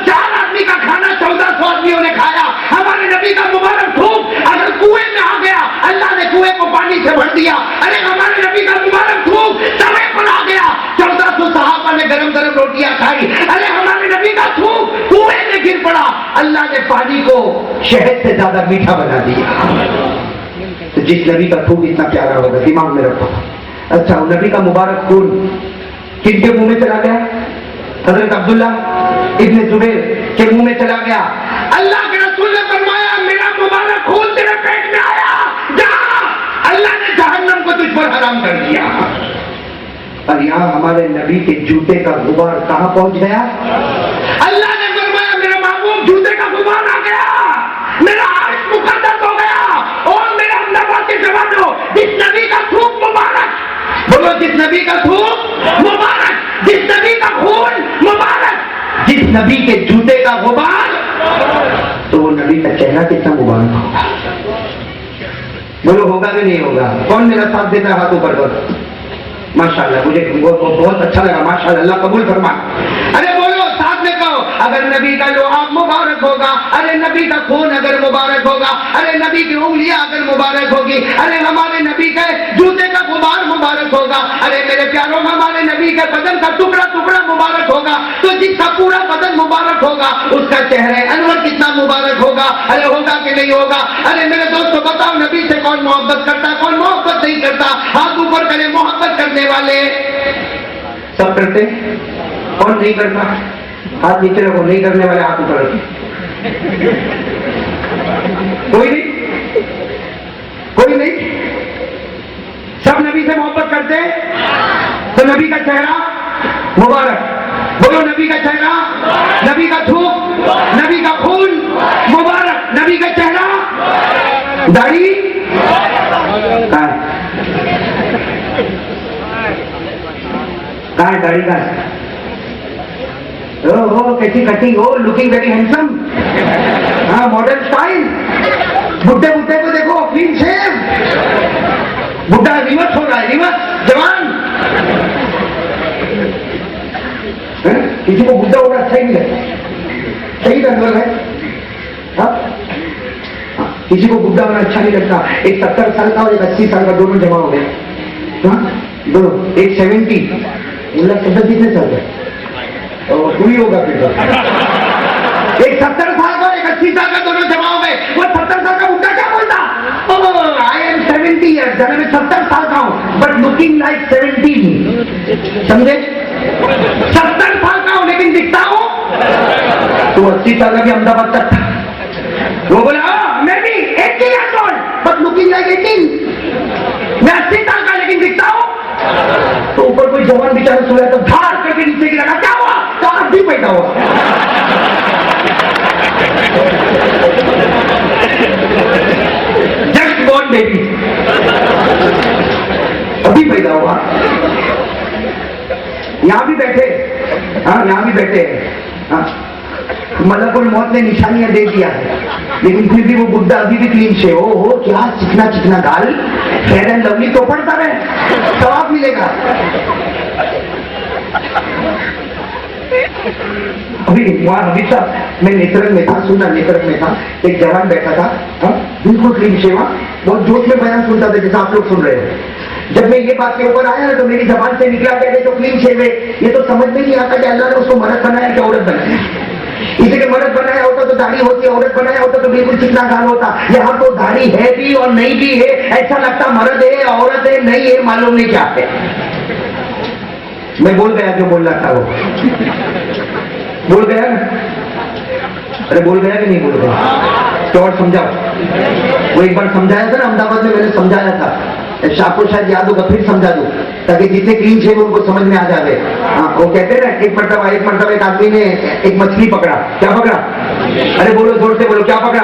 4 آدمی کا کھانا 1400 آدمیوں نے کھایا. ہمارے نبی کا مبارک تھوک اگر کنویں میں آ گیا, اللہ نے کنویں کو پانی سے بھر دیا. ارے ہمارے نبی کا مبارک تھوک توے پر آ گیا, 1400 صحابہ نے گرم گرم روٹیاں کھائی. ارے ہمارے نبی کا تھوک کنویں میں گر پڑا, اللہ نے پانی کو شہد سے زیادہ میٹھا بنا دیا. تو جس نبی کا تھوک اتنا پیارا ہوگا, دماغ میں رکھو. اچھا, نبی کا مبارک خون کن کے منہ میں چلا گیا؟ حضرت عبداللہ ابن زبیر کے منہ میں چلا گیا. اللہ کے رسول نے فرمایا میرا مبارک خون تیرے پیٹ میں آیا, جا, اللہ نے جہنم کو تجھ پر حرام کر دیا. اور یہاں ہمارے نبی کے جوتے کا غبار کہاں پہنچ گیا؟ اللہ نے فرمایا میرا محبوب جوتے کا غبار آ گیا, میرا عرش مقدس ہو گیا. اور میرا احمدآباد کے جوانوں, جس نبی کا تھوک مبارک, بولو جس نبی کا تھوک مبارک, جس نبی کا خون مبارک, جس نبی کے جوتے کا غبار, تو وہ نبی کا چہرہ کتنا مبارک ہوگا. بولو ہوگا کہ نہیں ہوگا؟ کون میرا ساتھ دیتا ہے؟ ہاتھ اوپر کرو. ماشاءاللہ, مجھے بہت اچھا لگا, ماشاءاللہ, اللہ قبول فرما. ارے بولو ساتھ میں کہو, اگر نبی کا لعاب مبارک ہوگا, ارے نبی کا خون اگر مبارک ہوگا, ارے نبی کی انگلیاں اگر مبارک ہوگی, ارے ہمارے نبی کے جوتے کا غبار مبارک ہوگا, ارے میرے پیاروں ہمارے نبی کے بدن کا ٹکڑا ٹکڑا مبارک ہوگا, تو جس کا پورا بدن مبارک ہوگا اس کا چہرہ انور کتنا مبارک ہوگا. ارے ہوگا کہ نہیں ہوگا؟ ارے میرے دوستو بتاؤ, نبی سے کون محبت کرتا ہے, کون محبت نہیں کرتا؟ ہاتھ اوپر کرے. محبت کرنے والے سب کرتے, کون نہیں کرتا؟ ہاتھ نیچے رکھو. نہیں کرنے والے ہاتھ اوپر رکھو. کوئی نہیں, کوئی نہیں. سب نبی سے محبت کرتے, تو نبی کا چہرہ مبارک. بولو نبی کا چہرہ, نبی کا تھوک, نبی کا خون مبارک, نبی کا چہرہ. داڑھی کہاں ہے؟ داڑھی کا کیسی کٹنگ ہو, لکنگ ویری ہینڈسم. ہاں, ماڈرن اسٹائل. بڈھے بڈھے کو دیکھو, کلین شیو. بڈھا ریورس ہو رہا ہے, ریورس. جوان کسی کو بڈھا ہونا اچھا ہی نہیں لگتا, صحیح رنگ ہے. کسی کو بڈھا ہونا اچھا نہیں لگتا. ایک 70 سال کا اور ایک 80 سال کا دونوں جمع ہو گئے. دونوں, ایک 70, مطلب 70 سال کا پوری ہوگا. پھر ایک 70 سال کا اور ایک 80 سال کا دونوں جمع ہو گئے. وہ 70 سال کا بڈھا کیا بولتا, I am 70 years, میں 70 سال کا ہوں, بٹ لکنگ لائک 17. سمجھے؟ 70 سال کا ہوں لیکن دکھتا ہوں تو 80 سال کا بھی احمدآباد تک تھا. وہ بولا میں بھی 80 years old, but looking like 18. میں 80 سال کا لیکن دکھتا ہوں. تو اوپر کوئی جوان بیچارہ سویا تو دھاڑ کر کے نیچے گرا. کیا ہوا؟ تو آپ بھی پیدا ہوا. جسٹ بورن بیبی, ابھی پیدا ہوا. یہاں بھی بیٹھے, ہاں یہاں بھی بیٹھے. ہاں, ملک الموت نے نشانیاں دے دیا ہے, لیکن پھر بھی وہ بڈھا ابھی بھی کلین شیو. ہو کیا چکنا چکنا گال, فیئر اینڈ لولی تو پڑتا رہے, ثواب ملے گا. ابھی وہاں حبیب صاحب, میں نیترک میں تھا, سنا نیترک میں تھا, ایک جوان بیٹھا تھا, بالکل کلین شیو, بہت جوش میں بیان سنتا تھا جیسا آپ لوگ سن رہے ہیں. جب میں یہ بات کے اوپر آیا نا تو میری زبان سے نکلا کہ تو کلین شیو ہے. یہ تو سمجھ میں نہیں آتا کہ اللہ نے اس کو مرد بنایا کہ عورت بنایا. اسی کے مرد بنایا ہوتا تو داڑھی ہوتی, عورت بنایا ہوتا تو بالکل چکنا گال ہوتا. یہاں تو داڑھی ہے بھی اور نہیں بھی ہے, ایسا لگتا مرد ہے عورت ہے نہیں ہے, معلوم نہیں کیا ہے. میں بول گیا جو بولنا تھا, وہ بول گیا. ارے بول گیا کہ نہیں بول گیا؟ تو اور سمجھاؤ. وہ ایک بار سمجھایا تھا نا احمدآباد میں, میں نے سمجھایا تھا. آپ کو شاید یاد ہوگا, پھر سمجھا دوں تاکہ جتنے کلین شیو ان کو سمجھ میں آ جائے. وہ کہتے ہیں نا, ایک مرتبہ ایک آدمی نے ایک مچھلی پکڑا. کیا پکڑا؟ ارے بولو زور سے بولو, کیا پکڑا؟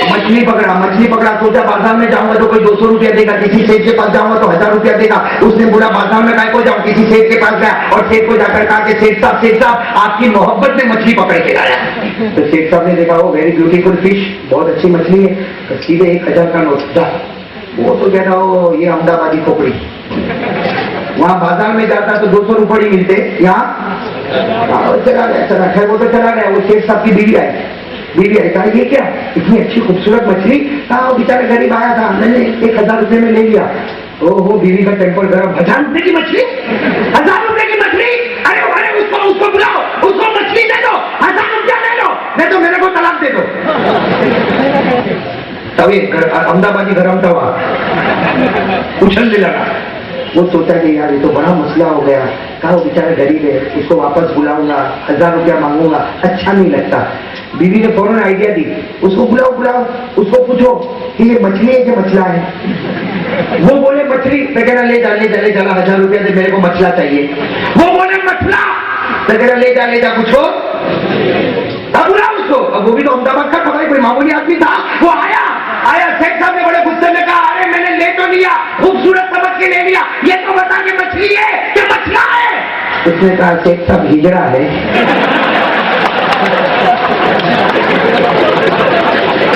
مچھلی پکڑا. مچھلی پکڑا, سوچا بازار میں جاؤں گا تو کوئی 200 روپیہ دے گا, کسی سیٹ کے پاس جاؤں گا تو 1000 روپیہ دے گا. اس نے بولا بازار میں کائے کو جاؤں, کسی سیٹ کے پاس گیا اور سیٹ کو جا کر کہا کہ سیٹ صاحب آپ کی محبت میں مچھلی پکڑ کے لایا. تو سیٹ صاحب نے دیکھا, وہ ویری بیوٹیفل فش, بہت اچھی مچھلی ہے, سیدھے 1000 کا نوٹ. جا. وہ تو کہہ رہا ہو یہ احمدآبادی کھوپڑی, وہاں بازار میں جاتا تو 200 روپے ہی ملتے, یہاں چلا گیا خیر وہ تو چلا گیا. وہ شیخ صاحب کی بیوی آئی کہا یہ کیا اتنی اچھی خوبصورت مچھلی. کہا وہ بیچارہ غریب آیا تھا, میں نے 1000 روپے میں لے لیا. وہ بیوی کا ٹیمپر گرم. 1000 روپے کی مچھلی, 1000 روپے کی مچھلی, ارے اس کو بلاؤ, اس کو مچھلی دے دو, 1000 روپیہ لے لو, نہیں تو میرے کو طلاق دے دو. توی احمدآبادی گرم توا اچھلنے لگا. وہ سوچا کہ یار یہ تو بڑا مسئلہ ہو گیا. کہا وہ بیچارہ غریب ہے, اس کو واپس بلاؤں گا, 1000 روپیہ مانگوں گا, اچھا نہیں لگتا. بیوی نے فوراً آئیڈیا دی, اس کو بلاؤ, اس کو پوچھو کہ یہ مچھلی ہے کہ مچھلا ہے. وہ بولے مچھلی. میں کہنا لے جا 1000 روپیہ دے, میرے کو مچھلا چاہیے. وہ بولے مچھلا. میں کہنا لے جا پوچھو. اب بلاؤ اس کو. اب وہ بھی تو احمدآباد کا خبر کوئی معمولی آدمی تھا. وہ آیا شیخ صاحب نے بڑے غصے میں کہا ارے میں نے لے تو لیا, خوبصورت سمجھ کے لے لیا, یہ تو بتا کہ مچھلی ہے کہ مچھلا ہے. اس نے کہا شیخ صاحب ہجڑا ہے.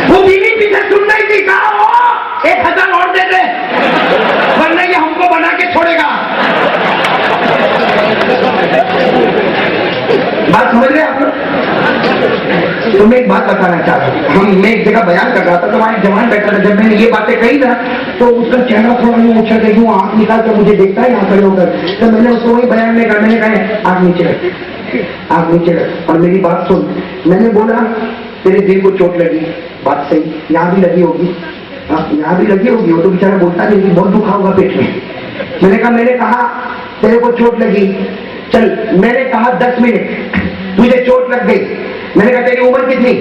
وہ بیوی پیچھے سن رہی تھی. کہا وہ 1000 اور دے دے ورنہ یہ ہم کو بنا کے چھوڑے گا. بات سمجھ رہے آپ لوگ؟ تو میں ایک بات بتانا چاہتا ہوں. میں ایک جگہ بیان کر رہا تھا تو وہاں ایک جوان بیٹھا تھا. جب میں نے یہ باتیں کہی نا تو اس کا چہرہ تھوڑا یوں اچھا کہ یوں آنکھ نکال کر مجھے دیکھتا ہے یہاں کھڑے ہو کر. تو میں نے اس کو وہی بیان میں کہا, میں نے کہا آنکھ نیچے رکھ اور میری بات سن. میں نے بولا تیرے دل کو چوٹ لگی, بات صحیح, یہاں بھی لگی ہوگی, یہاں بھی لگی ہوگی. وہ تو بیچارہ بولتا نہیں کہ بہت دکھا ہوگا پیٹ میں. میں نے کہا تیرے کو چوٹ لگی, چل میں نے کہا 10 منٹ تجھے چوٹ لگ گئی. میں نے کہا تیری عمر کتنی؟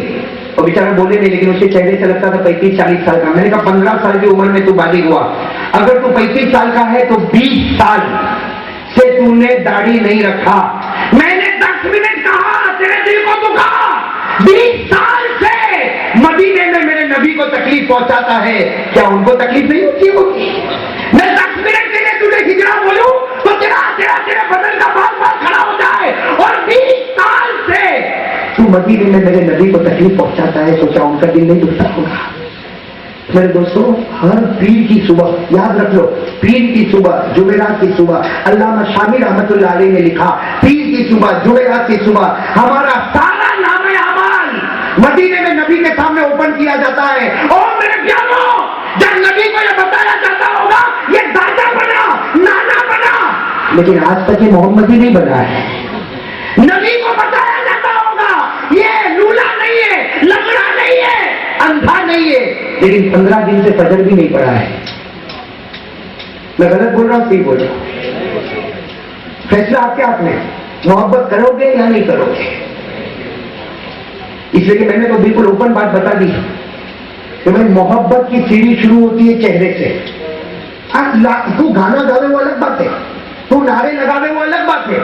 اور بیچارہ بولے نہیں, لیکن اس کے چہرے سے لگتا تھا 35-40 سال کا. میں نے کہا 15 سال کی عمر میں تو بالغ ہوا. اگر تو 35 سال کا ہے تو 20 سال سے تو نے داڑھی نہیں رکھا. میں نے 10 منٹ کہا تیرے دل کو دکھا. 20 سال سے مدینے میں میرے نبی کو تکلیف پہنچاتا ہے, کیا ان کو تکلیف نہیں ہوتی ہوگی؟ میں 10 منٹ کے لیے تجھے ہجرا بولوں تو تیرے بدن کا بال کھڑا ہو جائے. اور 20 سال سے تو مدینے میں میرے نبی کو تکلیف پہنچاتا ہے, سوچا ان کا دل نہیں دکھتا ہوگا. میرے دوستوں, ہر پیر کی صبح, یاد رکھ لو, پیر کی صبح, جمعرات کی صبح, علامہ شامی رحمت اللہ علیہ نے لکھا پیر کی صبح, جمعرات کی صبح ہمارا سارا نام اعمال مدینے میں نبی کے سامنے اوپن کیا جاتا ہے. اور میرے پیارو, جب نبی کو یہ بتایا جاتا ہوگا یہ دادا بنا, نانا بنا, لیکن آج تک یہ محمدی نہیں بنا ہے. نبی کو بتایا جاتا ہوگا یہ لولا نہیں ہے, لنگڑا نہیں ہے, اندھا نہیں ہے, لیکن 15 دن سے فجر بھی نہیں پڑا ہے. میں غلط بول رہا ہوں, صحیح بول رہا ہوں؟ فیصلہ آپ کے ہاتھ میں, محبت کرو گے یا نہیں کرو گے. اس لیے کہ میں نے تو بالکل اوپن بات بتا دی کہ بھائی محبت کی سیڑھی شروع ہوتی ہے چہرے سے. تو گانا گاوے وہ الگ بات ہے, تو نعرے لگاوے وہ الگ بات ہے.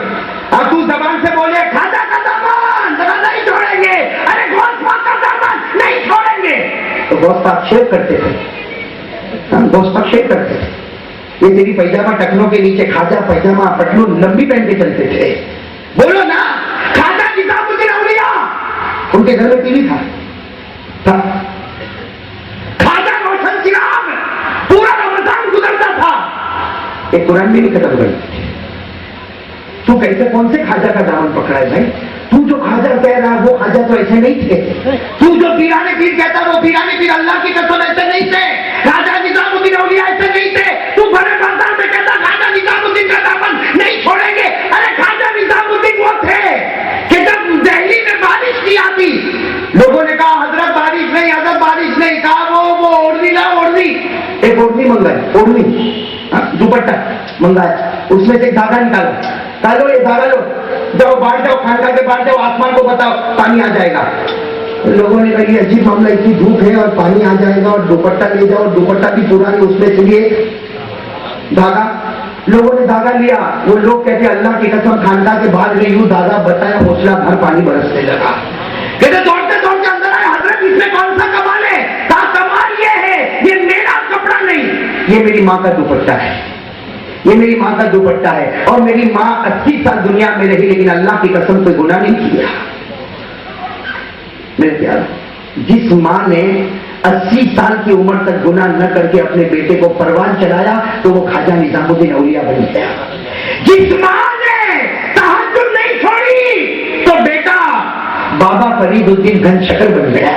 اب تو زبان سے بولے کھاجا کا دامن نہیں چھوڑیں گے, ارے گوشت پاک کا دامن نہیں چھوڑیں گے, تو گوشت پاک شیو کرتے تھے, گوشت پاک شیو کرتے تھے. یہ تیری پیجامہ ٹکنوں کے نیچے کھاجا پیجامہ پٹلو لمبی پہن کے چلتے تھے. بولو نا, کھاجا نظام الدین اولیاء ان کے گھر میں ٹی وی تھا, کھاجا روشن چراغ پورا رمضان گزرتا تھا, ایک قرآن بھی نہیں ختم کری. تو کیسے کون سے خواجہ کا دامن پکڑا ہے بھائی؟ تو جو خواجہ کہہ رہا وہ خواجہ تو ایسے نہیں تھے. تو جو پیرانے پیر کہتا وہ پیرانے پیر اللہ کی قسم ایسے نہیں تھے. خواجہ نظام الدین اولیاء ایسے نہیں تھے. تو بڑے بازار میں کہتا خواجہ نظام الدین کا دامن نہیں چھوڑیں گے. ارے خواجہ نظام الدین وہ تھے کہ جب دہلی میں بارش نہیں آتی, لوگوں نے کہا حضرت بارش نہیں, حضرت بارش نہیں. کہا وہ اوڑھنی لا اوڑھنی, ایک اوڑھنی منگائی, اوڑھنی دوپٹہ منگایا, اس میں سے ایک دھاگا نکالا, کہا یہ دھاگا لو, جاؤ بانٹ جاؤ, کھانکا کے بانٹ جاؤ, آسمان کو بتاؤ پانی آ جائے گا. لوگوں نے کہا یہ عجیب معاملہ, اتنی دھوپ ہے اور پانی آ جائے گا, اور دوپٹہ لے جاؤ, دوپٹہ بھی پورا نہیں, اس میں سے لیے دھاگا. لوگوں نے دھاگا لیا. وہ لوگ کہتے اللہ کی قسم خانقاہ کے بعد میں یوں دھاگا بتایا, حوصلہ بھر پانی برسنے لگا. کہتے دوڑتے دوڑتے اندر آئے, حضرت اس میں کون سا کمال ہے؟ کہا کمال یہ ہے یہ میرا کپڑا نہیں, یہ میری ماں کا دوپٹہ ہے, یہ میری ماں کا دوپٹہ ہے. اور میری ماں 80 سال دنیا میں رہی لیکن اللہ کی قسم کوئی گناہ نہیں کیا. میرے پیارے, جس ماں نے 80 سال کی عمر تک گناہ نہ کر کے اپنے بیٹے کو پروان چلایا تو وہ خواجہ نظام الدین اولیاء بن گیا. جس ماں نے تہجد نہیں چھوڑی بابا فرید الدین گن شکر بن گیا.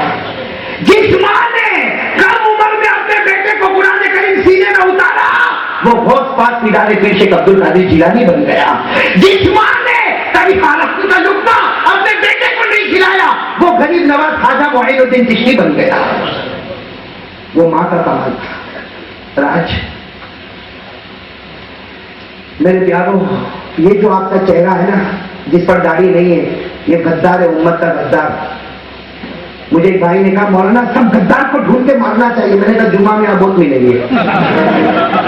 جس ماں نے کم عمر میں اپنے بیٹے کو قرآن کریم سینے میں اتارا وہ غوث پاک پیران پیر شیخ عبد القادر جیلانی بن گیا. جس ماں نے کبھی حالت کا لقمہ اپنے بیٹے کو نہیں کھلایا وہ غریب نواز خواجہ معین الدین چشتی بن گیا. وہ ماں کا کمال تھا. راج میرے پیاروں، یہ جو آپ کا چہرہ ہے نا جس پر داڑھی نہیں ہے یہ غدار ہے، امت کا غدار. مجھے ایک بھائی نے کہا مولانا سب غدار کو ڈھونڈ کے مارنا چاہیے. میں نے کہا جمعہ میں آپ بہت ملیں گے.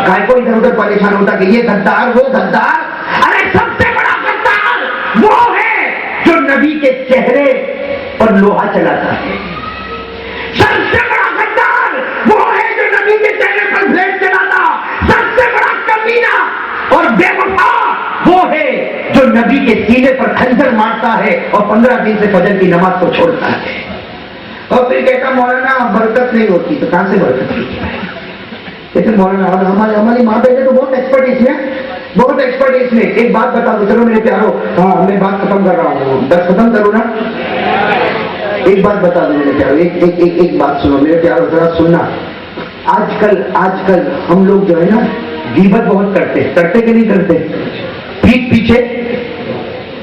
کائے کو ادھر ادھر پریشان ہوتا کہ یہ غدار وہ غدار. ارے سب سے بڑا غدار وہ ہے جو نبی کے چہرے پر لوہا چلاتا ہے. سب سے بڑا غدار وہ ہے جو نبی کے چہرے پر بلیڈ چلاتا. سب سے بڑا کمینہ اور بے وفا وہ ہے جو نبی کے سینے پر خنجر مارتا ہے اور 15 دن سے فجر کی نماز کو چھوڑتا ہے. اور پھر کہتا مولانا برکت نہیں ہوتی. تو کہاں سے برکت ہوتی ہے؟ کہتے مولانا ہماری ماں بیٹے تو بہت ایکسپرٹ اس میں، بہت ایکسپرٹ اس میں. ایک بات بتا دو. چلو میرے پیارو، ہاں میں بات ختم کر رہا ہوں. 10 ختم کروں نا. ایک بات بتا دو میرے پیارو، ایک بات سنو میرے پیارو، ذرا سننا. آج کل ہم لوگ جو ہے نا غیبت بہت کرتے کہ نہیں کرتے؟ پیٹ پیچھے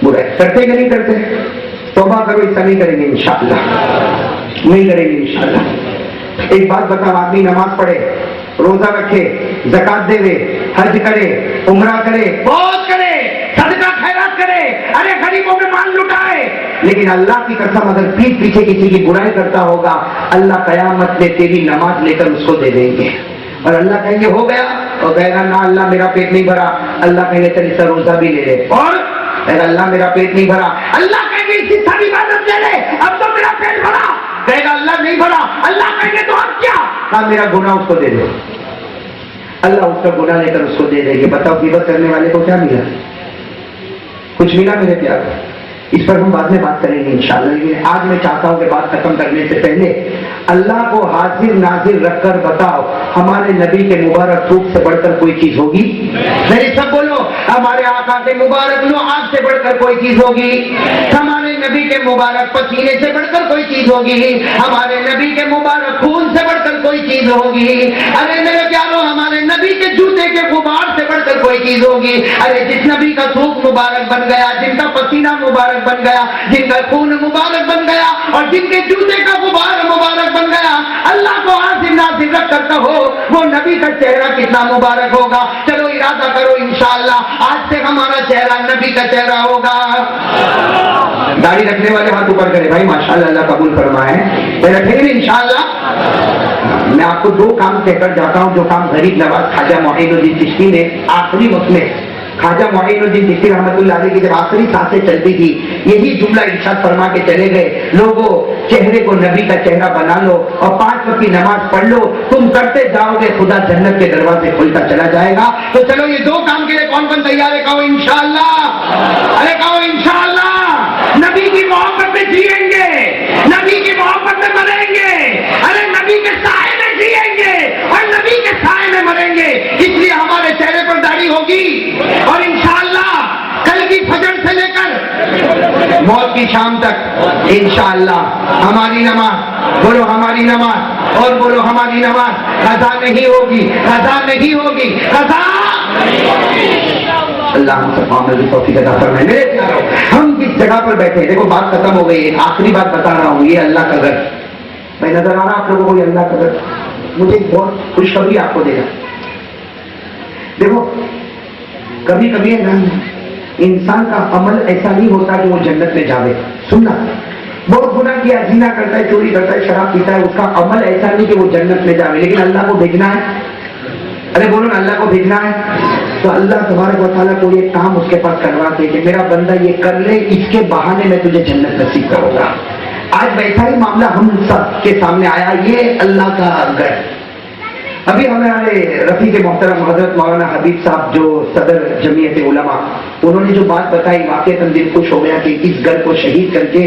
برا کرتے کہ نہیں کرتے؟ توبہ کرو، ایسا نہیں کریں گے انشاءاللہ، نہیں کریں گے انشاءاللہ. ایک بات بتاؤ، آدمی نماز پڑھے، روزہ رکھے، زکات دے، حج کرے، عمرہ کرے، بہت کرے، صدقہ خیرات کرے، ارے غریبوں میں مال لٹائے، لیکن اللہ کی قسم اگر پیٹ پیچھے کسی کی برائی کرتا ہوگا اللہ قیامت میں تیری نماز لے کر اس کو دے دیں گے. اور اللہ کہیں گے ہو گیا، اور کہے گا نہ اللہ میرا پیٹ نہیں بھرا. اللہ کہیں گے چل اس کا روزہ بھی لے لے. اور کہے گا اللہ میرا پیٹ نہیں بھرا. اللہ کہیں گے اس کی ساری عبادت لے لے، اب تو میرا پیٹ بھرا. کہے گا اللہ نہیں بھرا. اللہ کہیں گے تو اب کیا؟ کہا میرا گناہ اس کو دے دو. اللہ اس کا گناہ لے کر اس کو دے دیں گے. بتاؤ غیبت کرنے والے کو کیا ملا؟ کچھ ملا میرے پیارے؟ اس پر ہم بعد میں بات کریں گے انشاءاللہ. لیکن آج میں چاہتا ہوں کہ بات ختم کرنے سے پہلے اللہ کو حاضر ناظر رکھ کر بتاؤ ہمارے نبی کے مبارک تھوک سے بڑھ کر کوئی چیز ہوگی؟ نہیں سب بولو ہمارے آقا کے مبارک لعاب سے بڑھ کر کوئی چیز ہوگی؟ ہمارے نبی کے مبارک پسینے سے بڑھ کر کوئی چیز ہوگی؟ ہمارے نبی کے مبارک خون سے بڑھ کر کوئی چیز ہوگی؟ ارے میرے پیارو ہمارے نبی کے جوتے کے غبار سے بڑھ کر کوئی چیز ہوگی؟ ارے جس نبی کا تھوک مبارک بن گیا، جن کا پسینہ مبارک بن گیا، جن کا خون مبارک بن گیا اور جن کے جوتے کا غبار مبارک بن گیا، اللہ کو حاضر ناظر رکھ کر کہو وہ نبی کا چہرہ کتنا مبارک ہوگا. چلو ارادہ کرو انشاءاللہ آج سے ہمارا چہرہ نبی کا چہرہ ہوگا. داڑھی رکھنے والے ہاتھ اوپر کرے بھائی، ماشاءاللہ اللہ قبول فرمائے. رکھیں گے انشاءاللہ. میں آپ کو 2 کام کہہ کر جاتا ہوں جو کام غریب نواز خواجہ معین الدین چشتی نے آخری وقت میں، خواجہ معین الدین چشتی رحمۃ اللہ علیہ کی جب آخری سانسیں چلتی تھی یہی جملہ ارشاد فرما کے چلے گئے، لوگوں چہرے کو نبی کا چہرہ بنا لو اور 5 وقت کی نماز پڑھ لو، تم کرتے جاؤ گے خدا جنت کے دروازے کھلتا چلا جائے گا. تو چلو یہ 2 کام کے لیے کون کون تیار ہے؟ کہو انشاءاللہ. ارے کہو انشاءاللہ. نبی کی محبت میں جیئیں گے، نبی کی محبت میں مریں گے، ارے نبی کے سائے میں جیئیں گے اور نبی کے سائے میں مریں گے. اس لیے ہمارے چہرے پر داڑھی ہوگی اور انشاءاللہ کل کی فجر سے لے کر موت کی شام تک انشاءاللہ ہماری نماز، بولو ہماری نماز، اور بولو ہماری نماز قضا نہیں ہوگی، قضا نہیں ہوگی، قضا. اللہ ہم سب معاملے کی توفیق عطا فرمائے. میرے پیارو ہم کس جگہ پر بیٹھے ہیں؟ دیکھو بات ختم ہو گئی ہے. آخری بات بتا رہا ہوں، یہ اللہ کا گھر. میں نظر آ رہا آپ لوگوں کو یہ اللہ کا گھر. مجھے بہت خوشخبری آپ کو دینا. دیکھو کبھی کبھی ہے نا انسان کا عمل ایسا نہیں ہوتا کہ وہ جنت میں جاوے. سننا، بہت گناہ کیا، زنا کرتا ہے، چوری کرتا ہے، شراب پیتا ہے، اس کا عمل ایسا نہیں کہ وہ جنت میں جاوے، لیکن اللہ کو بھیجنا ہے. ارے بولو نا اللہ کو بھیجنا ہے. تو اللہ تبارک و تعالیٰ کو یہ کام اس کے پاس کرواتے کہ میرا بندہ یہ کر لے، اس کے بہانے میں تجھے جنت نصیب کروں گا. آج ویسا ہی معاملہ ہم سب کے سامنے آیا. یہ اللہ کا گھر. ابھی ہمارے رفیق محترم حضرت مولانا حبیب صاحب جو صدر جمعیت علماء انہوں نے جو بات بتائی واقعتاً دل خوش ہو گیا کہ اس گھر کو شہید کر کے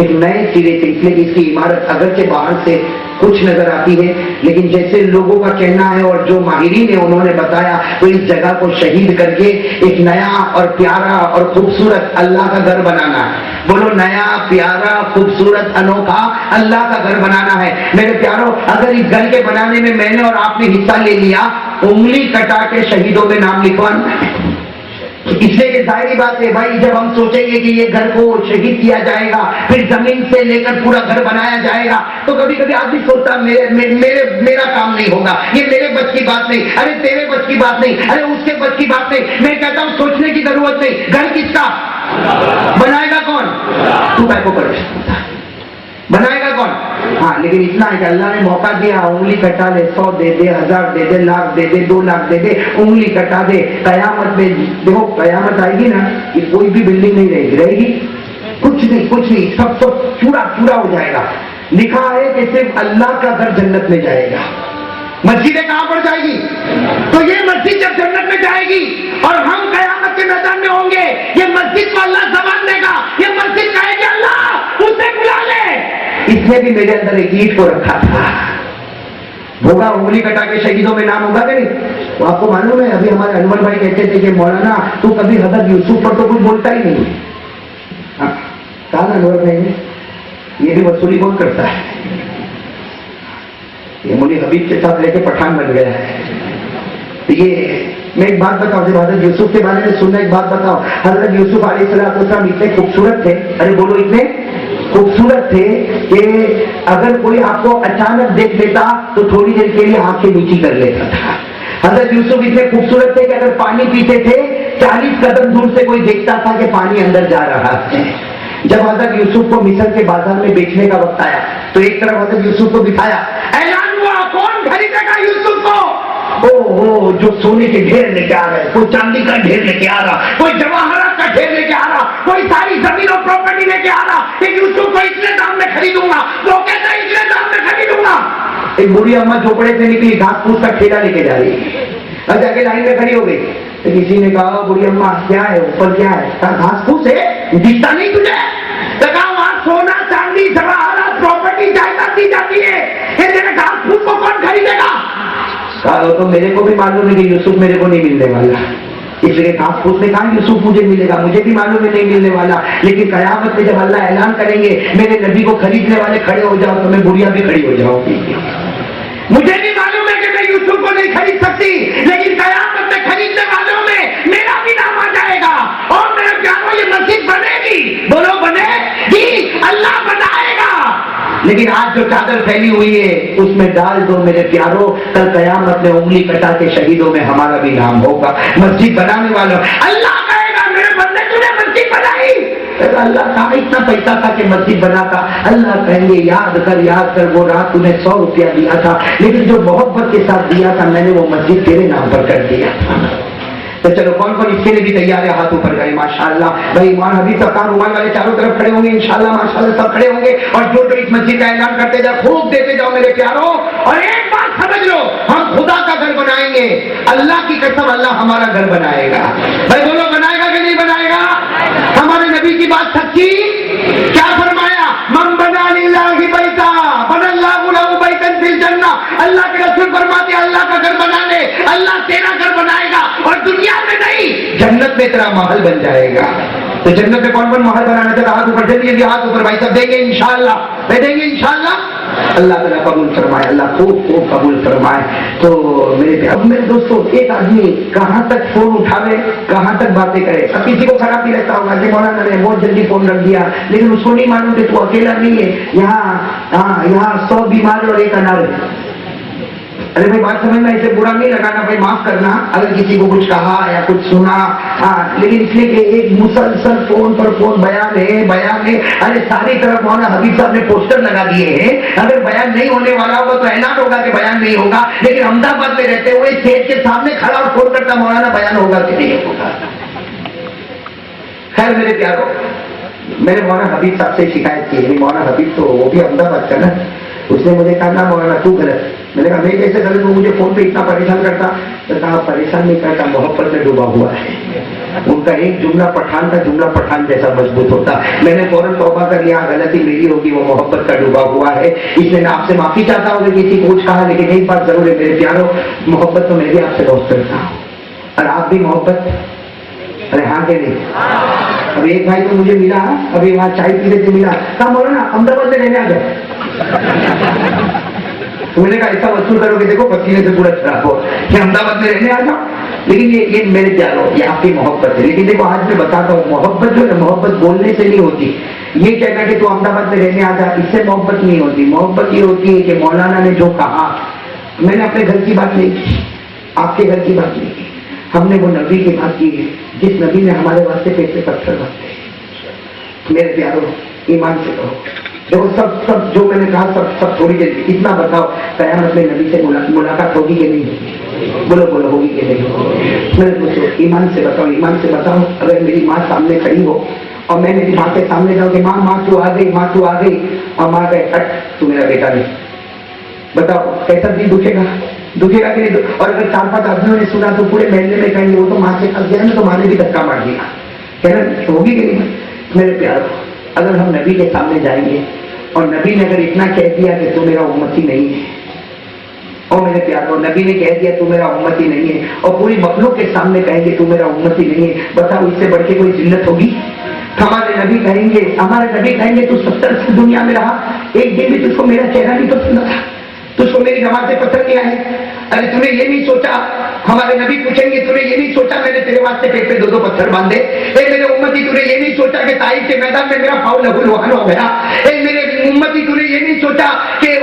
ایک نئے سرے سے، اس لیے کہ اس کی عمارت اگرچہ باہر سے کچھ نظر آتی ہے لیکن جیسے لوگوں کا کہنا ہے اور جو ماہرین ہیں انہوں نے بتایا تو اس جگہ کو شہید کر کے ایک نیا اور پیارا اور خوبصورت اللہ کا گھر بنانا ہے. بولو نیا پیارا خوبصورت انوکھا اللہ کا گھر بنانا ہے. میرے پیاروں، اگر اس گھر کے بنانے میں میں نے اور آپ نے حصہ لے لیا، انگلی کٹا کے شہیدوں میں نام لکھوانا. اس لیے کہ ظاہری بات ہے بھائی، جب ہم سوچیں گے کہ یہ گھر کو شہید کیا جائے گا، پھر زمین سے لے کر پورا گھر بنایا جائے گا، تو کبھی کبھی آدمی سوچتا میرا کام نہیں ہوگا، یہ میرے بس کی بات نہیں. ارے تیرے بس کی بات نہیں، ارے اس کے بس کی بات نہیں. میں کہتا ہوں سوچنے کی ضرورت نہیں. گھر کس کا بنائے گا؟ کون؟ تو کہے کو کرے بنائے گا کون؟ ہاں، لیکن اتنا ہے کہ اللہ نے موقع دیا، انگلی کٹا دے، 100 دے دے، 1000 دے دے، لاکھ دے دے، 2 لاکھ دے دے، انگلی کٹا دے. قیامت میں دیکھو، قیامت آئے گی نا کہ کوئی بھی بلڈنگ نہیں رہے گی، کچھ نہیں، سب چورا ہو جائے گا. لکھا ہے کہ صرف اللہ کا گھر جنت میں جائے گا. مسجدیں کہاں پر جائے گی؟ تو یہ مسجد جب جنت میں جائے گی اور ہم قیامت کے میدان میں ہوں گے، یہ مسجد کو اللہ زبان دے گا، یہ مسجد کہے گی اللہ اسے بلا لے. اس نے بھی میرے اندر ایک اینٹ کو رکھا تھا. ہوگا انگلی کٹا کے شہیدوں میں نام ہوگا کہ نہیں؟ تو آپ کو معلوم ہے ابھی ہمارے انور بھائی کہتے تھے کہ مولانا تو کبھی حضرت یوسف پر تو کچھ بولتا ہی نہیں. کہا نا انور بھائی نے، یہ بھی وصولی بہت کرتا ہے. یہ مولوی حبیب کے ساتھ لے کے پٹھان بن گیا ہے. یہ میں ایک بات بتاؤں، جب حضرت یوسف کے بارے میں سننا، ایک بات بتاؤ. حضرت یوسف علیہ السلام اتنے خوبصورت تھے، ارے بولو اتنے خوبصورت تھے کہ اگر کوئی آپ کو اچانک دیکھ لیتا تو تھوڑی دیر کے لیے آنکھیں نیچی کر لیتا تھا. حضرت یوسف اتنے خوبصورت تھے کہ اگر پانی پیتے تھے 40 قدم دور سے کوئی دیکھتا تھا کہ پانی اندر جا رہا ہے. جب حضرت یوسف کو مصر کے بازار میں بیچنے کا وقت آیا تو ایک طرف حضرت یوسف کو دکھایا، اعلان ہوا کون خریدے گا یوسف کو. او جو سونے کے ڈھیر لے کے آ رہے، کوئی چاندی کا ڈھیر لے کے آ رہا، کوئی جواہرات کا ڈھیر لے کے آ رہا، کوئی ساری زمین اور پراپرٹی لے کے آ رہا کہ یوسف کو اتنے دام میں خریدوں گا. وہ کہتا ہے اتنے دام میں خریدوں گا. ایک بوڑھی اماں جھوپڑے سے نکلی، گھاس پھوس کا ٹھیلا لے کے جا رہی ہے، اور جا کے لائن میں کھڑی ہو گئی. تو کسی نے کہا بوڑھی اماں کیا ہے اوپر، کیا ہے؟ کہا گھاس پھوس ہے، دکھتا نہیں تجھے؟ تو کہا وہاں سونا چاندی جواہرات پراپرٹی جائیداد دی جاتی ہے، یہ تیرے گھاس پھوس کو کون خریدے گا؟ کہا تو میرے کو بھی معلوم ہے کہ یوسف میرے کو نہیں ملنے والا، اس لیے گھاس پھوس نے کہا یوسف مجھے ملے گا، مجھے بھی معلوم ہے نہیں ملنے والا. لیکن قیامت میں جب اللہ اعلان کریں گے میرے نبی کو خریدنے والے کھڑے ہو جاؤ تو میں بڑھیا بھی کھڑی ہو جاؤں گی. مجھے بھی معلوم ہے کہ میں یوسف کو نہیں خرید سکتی، لیکن قیامت میں خریدنے والوں میں میرا بھی نام آ جائے گا. اور میرے پیاروں یہ مسجد بنے گی، بولو بنے گی، اللہ بنائے گا. لیکن آج جو چادر پھیلی ہوئی ہے اس میں ڈال دو میرے پیاروں، کل قیامت میں انگلی کٹا کے شہیدوں میں ہمارا بھی نام ہوگا. مسجد بنانے والوں اللہ کہے گا میرے بندے تو نے مسجد بنائی. اللہ کہاں اتنا پیسہ تھا کہ مسجد بناتا؟ اللہ کہیں گے یاد کر وہ رات تمہیں 100 روپیہ دیا تھا، لیکن جو محبت کے ساتھ دیا تھا میں نے وہ مسجد تیرے نام پر کر دیا تھا. تو چلو کون اس کے لیے بھی تیار ہے؟ ہاتھ اوپر کرے. ماشاءاللہ بھائی ایمان حبیب سرکار رومان والے چاروں طرف کھڑے ہوں گے انشاءاللہ، ماشاءاللہ سب کھڑے ہوں گے. اور جو اس مسجد کا اعلان کرتے جاؤ، خوب دیتے جاؤ میرے پیاروں. اور ایک بات سمجھ لو، ہم خدا کا گھر بنائیں گے، اللہ کی قسم اللہ ہمارا گھر بنائے گا. بھائی بولو بنائے گا کہ نہیں بنائے گا؟ ہمارے نبی کی بات سچی. کیا فرمایا؟ من بنا للہ بیتا بنا اللہ لہ بیتا فی الجنہ. اللہ کے رسول فرماتے ہیں اللہ کا گھر بنا لے، اللہ تیرا گھر بنائے گا، اور دنیا میں نہیں جنت میں تیرا محل بن جائے گا. تو جنت میں کون محل بنانا چاہتا؟ ہاتھ اوپر چلیے، ہاتھ اوپر بھائی سب دیں گے انشاءاللہ، دیں گے انشاءاللہ. اللہ تعالیٰ قبول فرمائے، اللہ خوب قبول فرمائے. تو میرے دوستوں، ایک آدمی کہاں تک فون اٹھاوے، کہاں تک باتیں کرے. اب کسی کو خراب بھی رہتا ہوگا کہ مولانا نے بہت جلدی فون رکھ دیا، لیکن اس کو نہیں معلوم کہ تو اکیلا نہیں ہے. یہاں 100 بیمار اور ایک انار ہے. ارے بھائی بات سمجھنا، اسے برا نہیں لگانا، بھائی معاف کرنا اگر کسی کو کچھ کہا یا کچھ سنا. لیکن اس لیے کہ ایک مسلسل فون پر فون بیان ہے. ارے ساری طرف مولانا حبیب صاحب نے پوسٹر لگا دیے ہیں، اگر بیان نہیں ہونے والا ہوگا تو اعلان ہوگا کہ بیان نہیں ہوگا. لیکن احمد آباد میں رہتے ہوئے اسٹیج کے سامنے کھڑا اور فون کرتا مولانا بیان ہوگا کہ نہیں ہوگا. خیر میرے پیاروں، میں نے مولانا حبیب صاحب سے شکایت کی. مولانا حبیب تو وہ بھی احمد آباد کا نا، اس نے مجھے کہا نا مولانا تو غلط میں نے کہا میں کیسے کروں, تو مجھے فون پہ اتنا پریشان کرتا. تو کہا پریشان نہیں کرتا, محبت میں ڈوبا ہوا ہے. ان کا ایک جملہ پٹھان کا جملہ پٹھان جیسا مضبوط ہوتا. میں نے فوراً توبہ کر لیا, غلطی میری ہوگی, وہ محبت کا ڈوبا ہوا ہے. اس لیے میں آپ سے معافی چاہتا ہوں کہ کسی کچھ کہا, لیکن ایک بات ضرور ہے میرے پیاروں, محبت تو میں بھی آپ سے بہت کرتا ہوں, اور آپ بھی محبت. ارے ہاں کہ نہیں؟ اب ایک بھائی تو مجھے ملا, ابھی وہاں چائے پینے سے ملا, کہا مولانا احمد آباد میں رہنے آ جاؤ. تو میں نے کہا ایسا وصول کرو کہ دیکھو پسینے سے پورا خراب ہو کہ احمد آباد میں رہنے آ جاؤ. لیکن یہ میرے پیاروں, یہ آپ کی محبت ہے. لیکن دیکھو آج میں بتاتا ہوں, محبت جو ہے محبت بولنے سے نہیں ہوتی. یہ کہنا کہ تو احمد آباد میں رہنے آ جا, اس سے محبت نہیں ہوتی. محبت یہ ہوتی ہے کہ مولانا نے جو کہا, میں نے اپنے گھر کی بات نہیں کی, آپ کے گھر کی بات نہیں کی, ہم نے وہ نبی کی بات کی ہے جس نبی نے ہمارے واسطے پیسے پتھر رکھتے. میرے پیاروں ایمان سے کہو, دیکھو سب جو میں نے کہا سب تھوڑی دیر اتنا بتاؤ, قیامت میں نبی سے ملاقات ہوگی کہ نہیں ہوگی؟ بولو ہوگی کہ نہیں ہوگی؟ میرے دوستو ایمان سے بتاؤ, اگر میری ماں سامنے کھڑی ہو اور میں میری ماں کے سامنے جاؤں کہ ماں تو آ گئی, اور ماں کہے ہٹ تو میرا بیٹا نہیں, بتاؤ کیسا دل دکھے گا کہ نہیں؟ اور اگر 4-5 آدمیوں نے سنا تو پورے محلے میں کہیں گے وہ تو ماں سے پھنس گیا نا, تو ماں نے بھی دھکا مار دیا, کہنا ہوگی کہ نہیں؟ میرے پیاروں, اگر ہم نبی کے سامنے جائیں گے اور نبی نے اگر اتنا کہہ دیا کہ تو میرا امتی نہیں ہے, اور میرے پیاروں نبی نے کہہ دیا تو میرا امتی نہیں ہے, اور پوری مخلوق کے سامنے کہیں گے تو میرا امتی نہیں ہے, بتاؤ اس سے بڑھ کے کوئی ذلت ہوگی؟ ہمارے نبی کہیں گے تو 70 سے دنیا میں رہا, ایک دن بھی تجھ کو میرا چہرہ نہیں پسند تھا, تجھ کو میری نمازیں پسند نہیں آئی. ارے تم نے یہ نہیں سوچا, ہمارے نبی پوچھیں گے, تم نے یہ نہیں سوچا میں نے تیرے واسطے پیٹ پہ 2 پتھر باندھے؟ اے میرے امتی تو نے یہ نہیں سوچا کہ طائف کے میدان میں میرا پاؤں لہو لہان ہو گیا؟ اے میرے امتی تو نے یہ نہیں سوچا کہ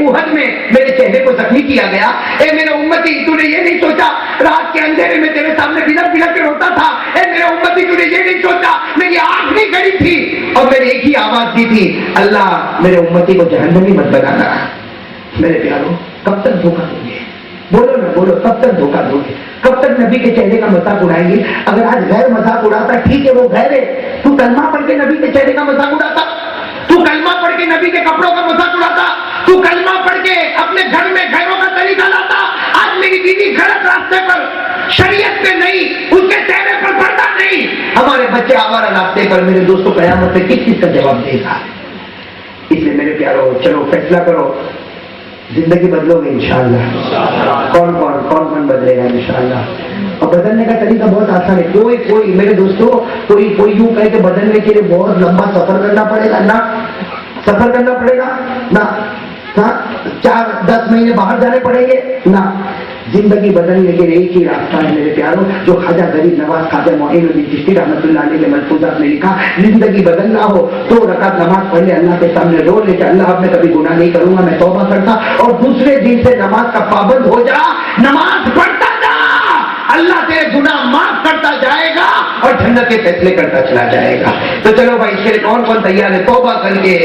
احد میں میرے چہرے کو زخمی کیا گیا؟ اے میرے امتی تو نے یہ نہیں سوچا رات کے اندھیرے میں تیرے سامنے بلک کے روتا تھا؟ اے میرے امتی تو نے یہ نہیں سوچا میری آنکھ نہیں کھڑی تھی اور میں نے ایک ہی آواز دی تھی, اللہ میرے امتی کو جہنمی مت بنانا. میرے پیاروں کب تک دھوکہ دو گے؟ بولو کب تک دھوکہ دو گے؟ کب تک نبی کے چہرے کا مذاق اڑائیں گے؟ اگر آج غیر مذاق اڑاتا ٹھیک ہے, وہ غیر ہے, تو کلمہ پڑھ کے نبی کے چہرے کا مذاق اڑاتا, تو کلمہ پڑھ کے نبی کے کپڑوں کا مذاق اڑاتا, تو کلمہ پڑھ کے اپنے گھر میں غیروں کا طریقہ لاتا. آج میری بیوی غلط راستے پر, شریعت پہ نہیں, اس کے چہرے پر پردہ نہیں, ہمارے بچے آوارہ راستے پر, میرے دوستوں قیامت میں کس چیز کا جواب دے گا؟ اس لیے میرے پیاروں چلو فیصلہ کرو, زندگی بدلو گے انشاءاللہ. کون بدلے گا انشاءاللہ؟ اور بدلنے کا طریقہ بہت آسان ہے. کوئی میرے دوستوں کوئی یوں کہے کہ بدلنے کے لیے بہت لمبا سفر کرنا پڑے گا, نہ سفر کرنا پڑے گا نہ, 4-10 مہینے باہر جانے پڑیں گے نہ. زندگی بدلنے کے لیے ایک ہی راستہ ہے میرے پیاروں, جو خواجہ غریب نواز خواجہ معین الدین چشتی رحمۃ اللہ علیہ کے ملفوظات میں لکھا, زندگی بدلنا ہو 2 رکعت نماز پڑھ لے, اللہ کے سامنے رو لے کہ اللہ اب میں کبھی گناہ نہیں کروں گا, میں توبہ کرتا, اور دوسرے دن سے نماز کا پابند ہو جا, نماز پڑھتا جا, اللہ تیرے گناہ معاف کرتا جائے گا اور جنت کے فیصلے کرتا چلا جائے گا. تو چلو بھائی, اس کے لیے کون تیار ہے؟ توبہ کر کے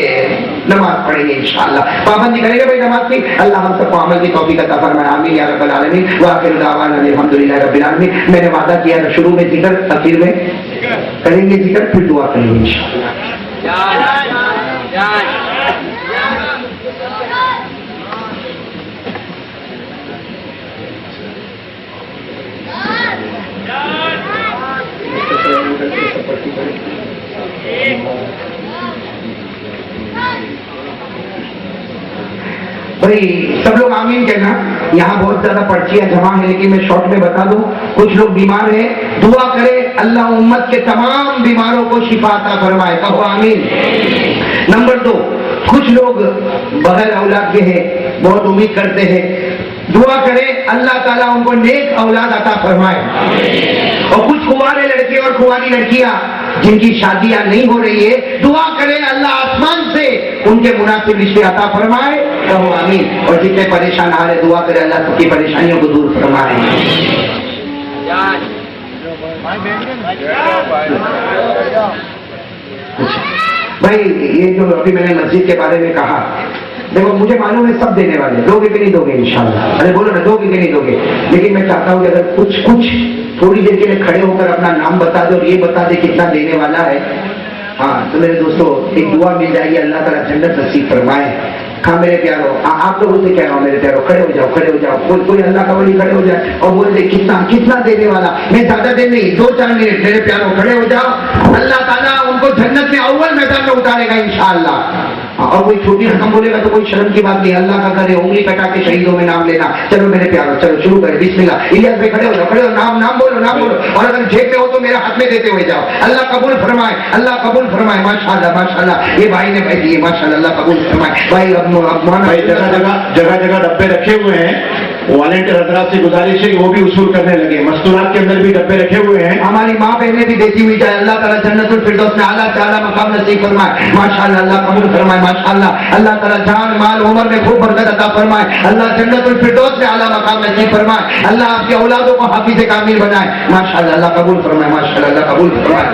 نماز پڑھیں گے انشاءاللہ, پابندی کریں گے بھائی نماز کی. اللہ ہم سب کو عمل کی توفیق عطا فرمائے, آمین یا رب العالمین. وآخر دعوانا الحمدللہ رب العالمین. میں نے وعدہ کیا تھا شروع میں ذکر, آخر میں کریں گے ذکر, پھر دعا کریں گے انشاءاللہ. بھائی سب لوگ آمین کہنا. یہاں بہت زیادہ پرچیاں جمع ہیں, لیکن میں شارٹ میں بتا دوں, کچھ لوگ بیمار ہیں, دعا کرے اللہ امت کے تمام بیماروں کو شفا عطا فرمائے, کہو آمین. نمبر 2, کچھ لوگ بغیر اولاد کے ہیں, بہت امید کرتے ہیں, دعا کرے اللہ تعالیٰ ان کو نیک اولاد عطا فرمائے. اور کچھ کنوارے لڑکے اور کنواری لڑکیاں جن کی شادیاں نہیں ہو رہی ہے, دعا کرے اللہ آسمان سے ان کے مناسب رشتے عطا فرمائے, کہو آمین. اور جتنے پریشان آ رہے, دعا کرے اللہ سب کی پریشانیوں کو دور فرمائے. بھائی یہ جو ابھی میں نے مسجد کے بارے میں کہا, دیکھو مجھے معلوم ہے سب دینے والے, دو گے کہ نہیں دو گے انشاءاللہ؟ ارے بولو نا, دو گے کہ نہیں دو گے؟ لیکن میں چاہتا ہوں کہ اگر کچھ تھوڑی دیر کے لیے کھڑے ہو کر اپنا نام بتا دے اور یہ بتا دے کتنا دینے والا ہے. ہاں تو میرے دوستوں ایک دعا مل جائے گی, اللہ تعالیٰ جنت نصیب فرمائے. ہاں میرے پیارو، آپ لوگوں سے کہہ رہا ہوں میرے پیارو، کھڑے ہو جاؤ، کھڑے ہو جاؤ، کوئی اللہ کا ولی کھڑے ہو جائے اور بول دے کتنا دینے والا، میں زیادہ دیر نہیں، 2-4 منٹ، میرے پیارو کھڑے ہو جاؤ. اللہ تعالیٰ ان کو جنت میں اول میدان میں اتارے گا انشاءاللہ. اور کوئی چھوٹی رقم بولے گا تو کوئی شرم کی بات نہیں، اللہ کا کرے انگلی کٹا کے شہیدوں میں نام لینا. چلو میرے پیارو، چلو شروع کریں، بسم اللہ. الیاس بھائی کھڑے ہو جاؤ، کھڑے ہو، نام بولو، نام بولو، اور اگر جیب میں ہو تو میرے ہاتھ میں دیتے ہوئے جاؤ. اللہ قبول فرمائے، اللہ قبول فرمائے. ماشاءاللہ ماشاءاللہ، یہ بھائی نے بھائی دیے، ماشاءاللہ، اللہ قبول فرمائے. بھائی جگہ ڈبے رکھے ہوئے ہیں، والنٹیئر حضرات سے گزارش ہے کہ وہ بھی وصول کرنے لگے. مستورات کے اندر بھی ڈبے رکھے ہوئے ہیں، ہماری ماں بہنیں بھی دیتی ہوئی جائے. اللہ تعالیٰ جنت الفردوس میں اعلیٰ سے اعلیٰ مقام نصیب فرمائے. ماشاءاللہ، اللہ قبول فرمائے. ماشاءاللہ، اللہ تعالیٰ جان مال عمر میں خوب برکت عطا فرمائے. اللہ جنت الفردوس میں اعلیٰ مقام نصیب فرمائے. اللہ آپ کی اولادوں کو حافظ کامل بنائے. ماشاءاللہ، اللہ قبول فرمائے. ماشاءاللہ، اللہ قبول فرمائے.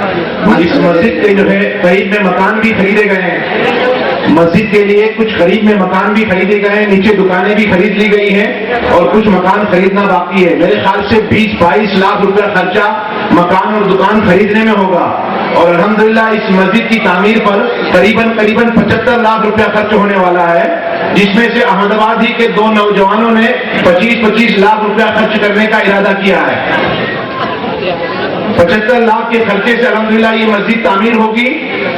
اس مسجد کے جو ہے قریب میں مکان بھی خریدے گئے ہیں، مسجد کے لیے کچھ قریب میں مکان بھی خریدے گئے ہیں، نیچے دکانیں بھی خرید لی گئی ہیں اور کچھ مکان خریدنا باقی ہے. میرے خیال سے 20-22 لاکھ روپیہ خرچہ مکان اور دکان خریدنے میں ہوگا. اور الحمدللہ اس مسجد کی تعمیر پر قریباً 75 لاکھ روپیہ خرچ ہونے والا ہے، جس میں سے احمد آباد ہی کے 2 نوجوانوں نے 25 لاکھ روپیہ خرچ کرنے کا ارادہ کیا ہے. 75 لاکھ کے خرچے سے الحمدللہ یہ مسجد تعمیر ہوگی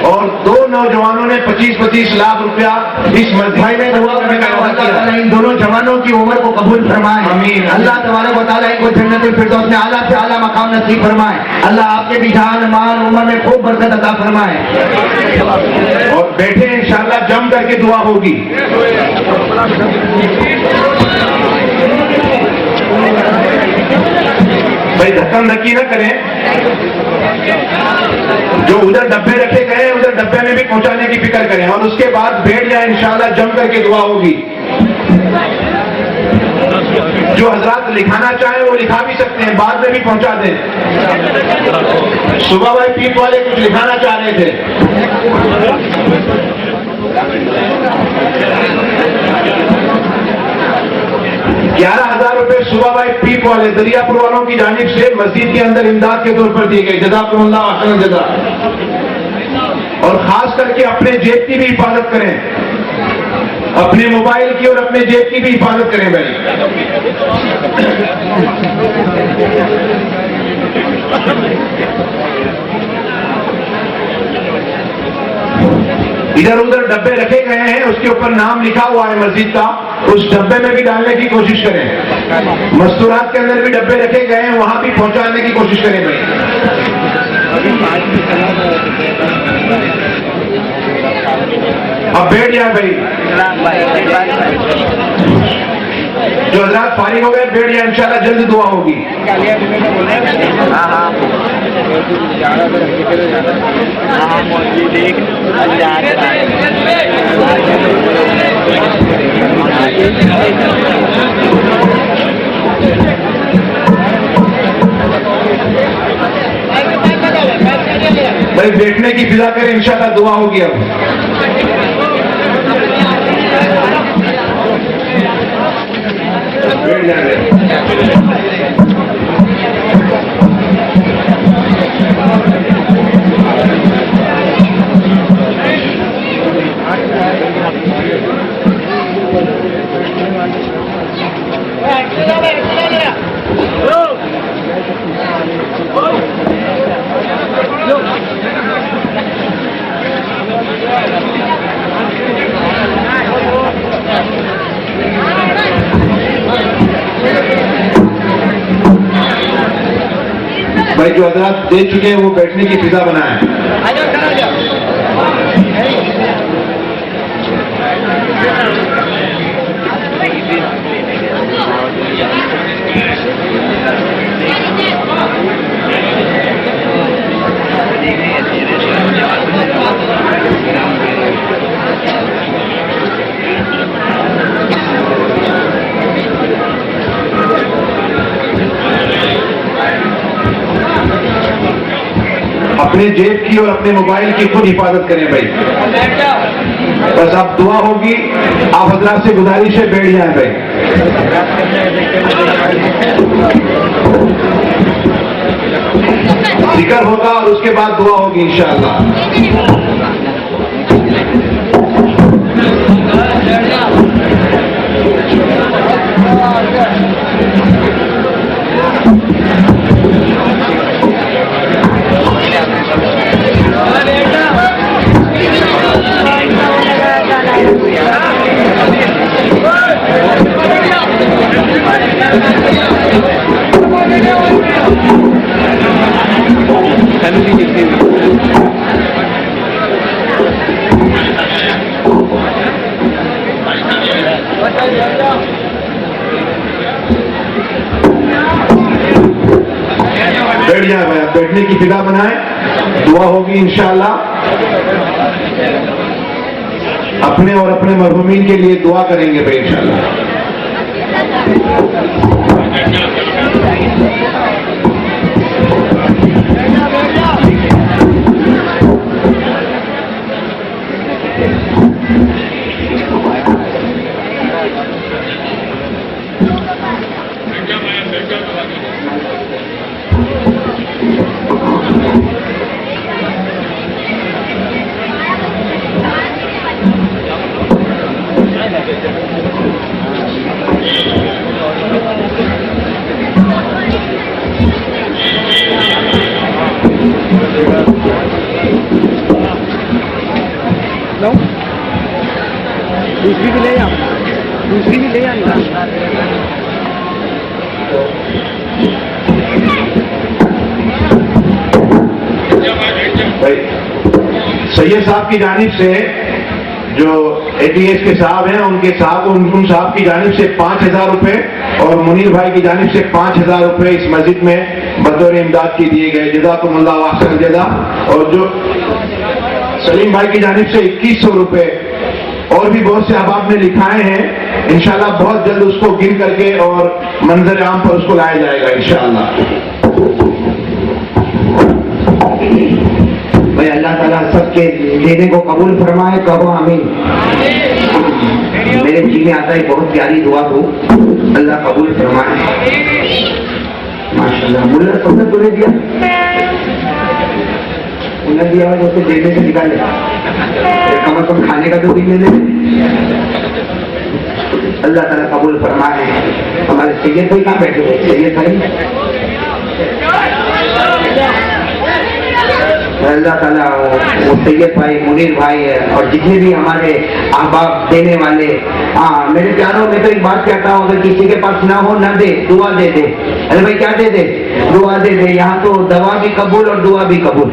اور 2 نوجوانوں نے 25 لاکھ روپیہ اس مسجد میں دعا کرنے کا ارادہ کیا. ان دونوں جوانوں کی عمر کو قبول فرمائے. آمین. اللہ تبارک و تعالیٰ ان کو جنت الفردوس میں اعلیٰ سے اعلیٰ مقام نصیب فرمائے. اللہ آپ کے بھی جان مال عمر میں خوب برکت عطا فرمائے. اور بیٹھے انشاءاللہ جم کر کے دعا ہوگی. بھائی دھکم دھکی نہ کریں، جو ادھر ڈبے رکھے گئے ہیں ادھر ڈبے میں بھی پہنچانے کی فکر کریں اور اس کے بعد بیٹھ جائیں. انشاءاللہ جم کر کے دعا ہوگی. جو حضرات لکھانا چاہیں وہ لکھا بھی سکتے ہیں، بعد میں بھی پہنچا دیں. صبح بھائی پیپ والے کچھ لکھانا چاہ رہے تھے. 11,000 روپے صبح بھائی پیپ والے دریا پور والوں کی جانب سے مسجد کے اندر امداد کے طور پر دیے گئے. جزاکم اللہ احسن الجزا. اور خاص کر کے اپنے جیب کی بھی حفاظت کریں، اپنے موبائل کی اور اپنے جیب کی بھی حفاظت کریں بھائی. ادھر ادھر ڈبے رکھے گئے ہیں، اس کے اوپر نام لکھا ہوا ہے مسجد کا، اس ڈبے میں بھی ڈالنے کی کوشش کریں. مستورات کے اندر بھی ڈبے رکھے گئے ہیں، وہاں بھی پہنچانے کی کوشش کریں بھائی. اب بیٹھ جائیں بھائی، جو حضرات فارغ ہو گئے بیٹھ جائیں، انشاءاللہ جلد دعا ہوگی. بھائی بیٹھنے کی فضا کریں، انشاءاللہ دعا ہوگی. اب بیٹھ جائیں. بھائی جو حضرات دے چکے ہیں وہ بیٹھنے کی فضا بنائیں. اپنے جیب کی اور اپنے موبائل کی خود حفاظت کریں بھائی. بس اب دعا ہوگی، آپ حضرات سے گزارش ہے بیٹھ جائیں بھائی. ذکر ہوگا اور اس کے بعد دعا ہوگی انشاءاللہ. بیٹھنے کی فضا بنائیں, دعا ہوگی انشاءاللہ. اپنے اور اپنے مرحومین کے لیے دعا کریں گے بھائی انشاءاللہ. دوسری بھی لے آ, دوسری بھی لے آ. سید صاحب کی جانب سے جو اے ٹی ایس کے صاحب ہیں ان صاحب کی جانب سے 5,000 روپے اور منیر بھائی کی جانب سے 5,000 روپے اس مسجد میں بطور امداد کی دیے گئے. جزاکم اللہ احسن الجزا. اور جو سلیم بھائی کی جانب سے 2,100 روپے اور بھی بہت سے احباب نے لکھائے ہیں. انشاءاللہ بہت جلد اس کو گن کر کے اور منظر عام پر اس کو لایا جائے گا انشاءاللہ. بھائی اللہ تعالیٰ سب کے دینے کو قبول فرمائے. کہو آمین. میرے جی میں آتا ہے بہت پیاری دعا کو اللہ قبول فرمائے. ماشاءاللہ. ملا سب نے تمہیں دیا, انہیں دیا ہے اسے دینے سے نکالے, کم از کم کھانے کا تو بھی لے لے. اللہ تعالیٰ قبول فرمائے. ہمارے سید بھائی کہاں بیٹھے ہوئے؟ سید بھائی اللہ تعالیٰ وہ سید بھائی, منیر بھائی اور جتنے بھی ہمارے احباب دینے والے. ہاں میرے پیاروں, میں تو ایک بات کہتا ہوں, اگر کسی کے پاس نہ ہو نہ دے, دعا دے دے. ارے بھائی کیا دے دے؟ دعا دے دے. یہاں تو دوا بھی قبول اور دعا بھی قبول.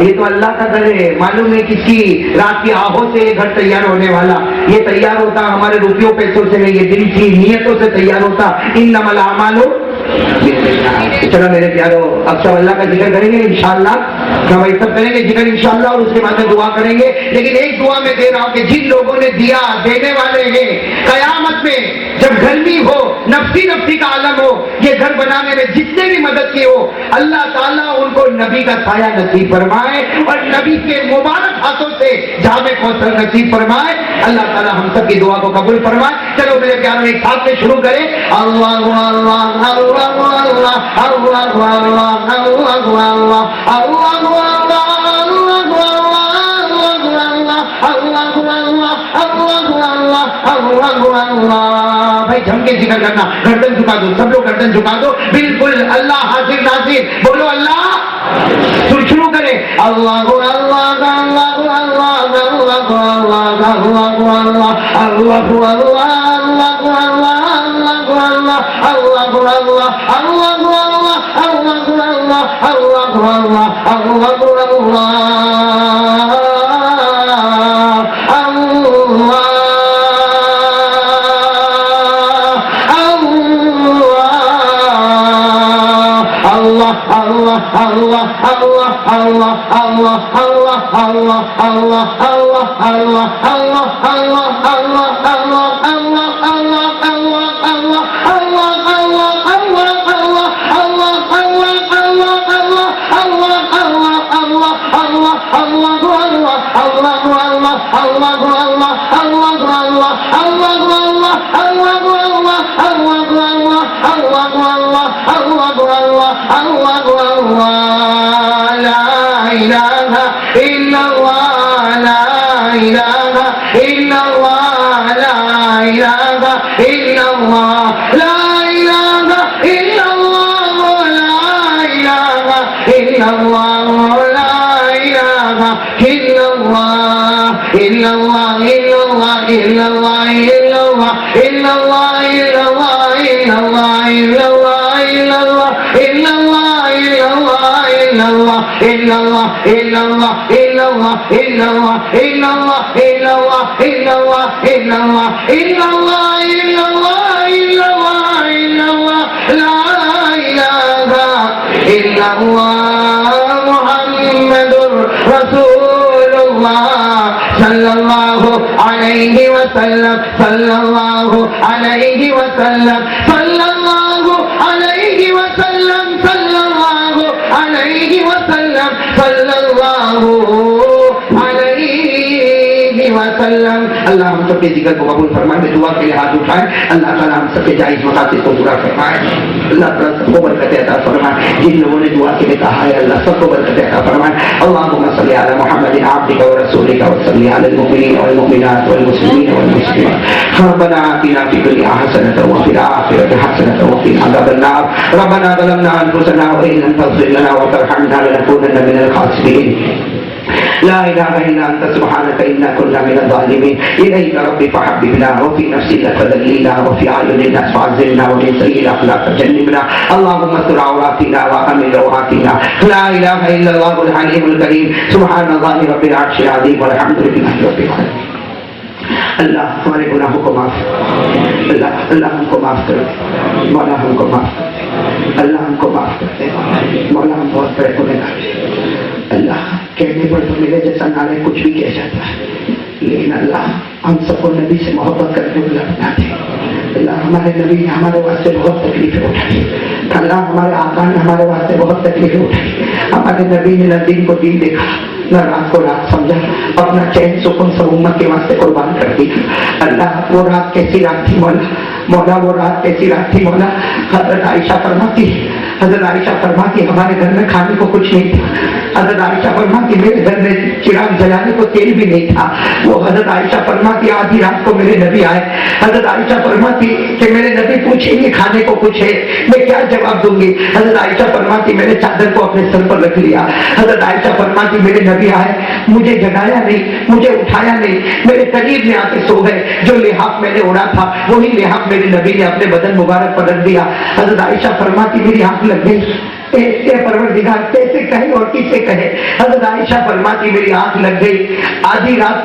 یہ تو اللہ کا در ہے. معلوم ہے کس کی رات کی آہوں سے یہ گھر تیار ہونے والا. یہ تیار ہوتا ہمارے روپیوں پیسوں سے نہیں, یہ دل کی نیتوں سے تیار ہوتا. انما الاعمال. چلو میرے پیاروں, اب سب اللہ کا ذکر کریں گے انشاءاللہ. ہم یہ سب کریں گے ذکر انشاءاللہ, اور اس کے بعد میں دعا کریں گے. لیکن ایک دعا میں دے رہا ہوں کہ جن لوگوں نے دیا, دینے والے ہیں, قیامت میں جب گرمی ہو, نفسی نفسی کا عالم ہو, یہ گھر بنانے میں جتنے بھی مدد کی ہو, اللہ تعالیٰ ان کو نبی کا سایہ نصیب فرمائے اور نبی کے مبارک ہاتھوں سے جام کوثر نصیب فرمائے. اللہ تعالیٰ ہم سب کی دعا کو قبول فرمائے. چلو میرے پیاروں ایک ساتھ سے شروع کریں. اللہ اللہ اللہ اللہ اللہ اللہ اللہ. بھائی جم کے ذکر کرنا, گردن جھکا دو, سب لوگ گردن جھکا دو بالکل. اللہ حاضر ناظر, بولو اللہ. شروع کرے. اللہ اللہ اللہ اللہ علیہ وسلم صلی اللہ علیہ وسلم صلی اللہ علیہ وسلم صلی اللہ علیہ وسلم صلی اللہ علیہ وسلم. اللہ ہم سب کے ذکر کو قبول فرمائے. میں دعا کے لیے ہاتھ اٹھائیں. اللہ تعالیٰ ہم سب کے جائز مقاصد کو پورا فرمائے. اللہ تعالیٰ سب کو برکت عطا فرمائے. جن لوگوں نے دعا کے لیے کہا ہے اللہ سب کو برکت عطا فرمائے. اللهم صل علی محمد عبدک ورسولک وصلی علی المؤمنین والمؤمنات والمسلمین والمسلمات. ربنا آتنا فی الدنیا حسنة وفی الآخرة حسنة وقنا عذاب النار. ربنا ظلمنا انفسنا وان لم تغفر لنا وترحمنا لنكونن من الخاسرین. لا إله إلا أنت سبحانك إنا كنا من الظالمين. إليك ربي فحببنا وفي نفسك فذللنا وفي أعين الناس فعزلنا ومن سيء الأخلاق فجنبنا. اللهم استر عوراتنا وآمن روعاتنا. لا إله إلا الله الحليم الكريم. سبحان الله رب العرش العظيم والحمد لله رب العالمين. اللہ ہمارے گناہوں کو معاف کر. اللہ ہم کو معاف کر. مولا ہم کو معاف کر. اللہ ہم کو معاف کر دے. مولا ہم بہت بڑے گنہگار ہیں. اللہ کہنے پر تو میرے جیسا نالے کچھ بھی کہہ جاتا ہے, لیکن اللہ ہم سب کو نبی سے محبت کرنے والا بنا دے. اللہ ہمارے نبی نے ہمارے واسطے بہت تکلیفیں اٹھائی. اللہ ہمارے آقا نے ہمارے واسطے بہت تکلیفیں اٹھائی. ہمارے نبی نے نہ دن کو دن دیکھا نہ رات کو رات سمجھا, اپنا چین سکون سب امت کے واسطے قربان کر دیا. اللہ وہ رات کیسی رات تھی مولا, مولا وہ رات کیسی رات تھی مولا. حضرت عائشہ فرماتی ہمارے گھر میں کھانے کو کچھ نہیں تھا. حضرت عائشہ فرماتی میرے گھر میں چراغ جلانے کو تیل بھی نہیں تھا. وہ حضرت عائشہ فرماتی آدھی رات کو میرے نبی آئے. حضرت عائشہ فرماتی کہ میرے نبی پوچھیں گے کھانے کو کچھ ہے, میں کیا جواب دوں گی. حضرت عائشہ فرماتی میں نے چادر کو اپنے سر پر رکھ لیا. حضرت عائشہ فرماتی میرے نبی آئے, مجھے جگایا نہیں, مجھے اٹھایا نہیں, میرے قریب میں آ کے سو گئے. جو لحاف میں نے اڑا تھا وہی لحاف میرے نبی نے اپنے بدن مبارک پر رکھ دیا. حضرت عائشہ فرماتی میری آنکھ لگ گئی. اے پروردگار کیسے کہے اور کس سے کہے. حضرت عائشہ فرماتی میری آنکھ لگ گئی. آدھی رات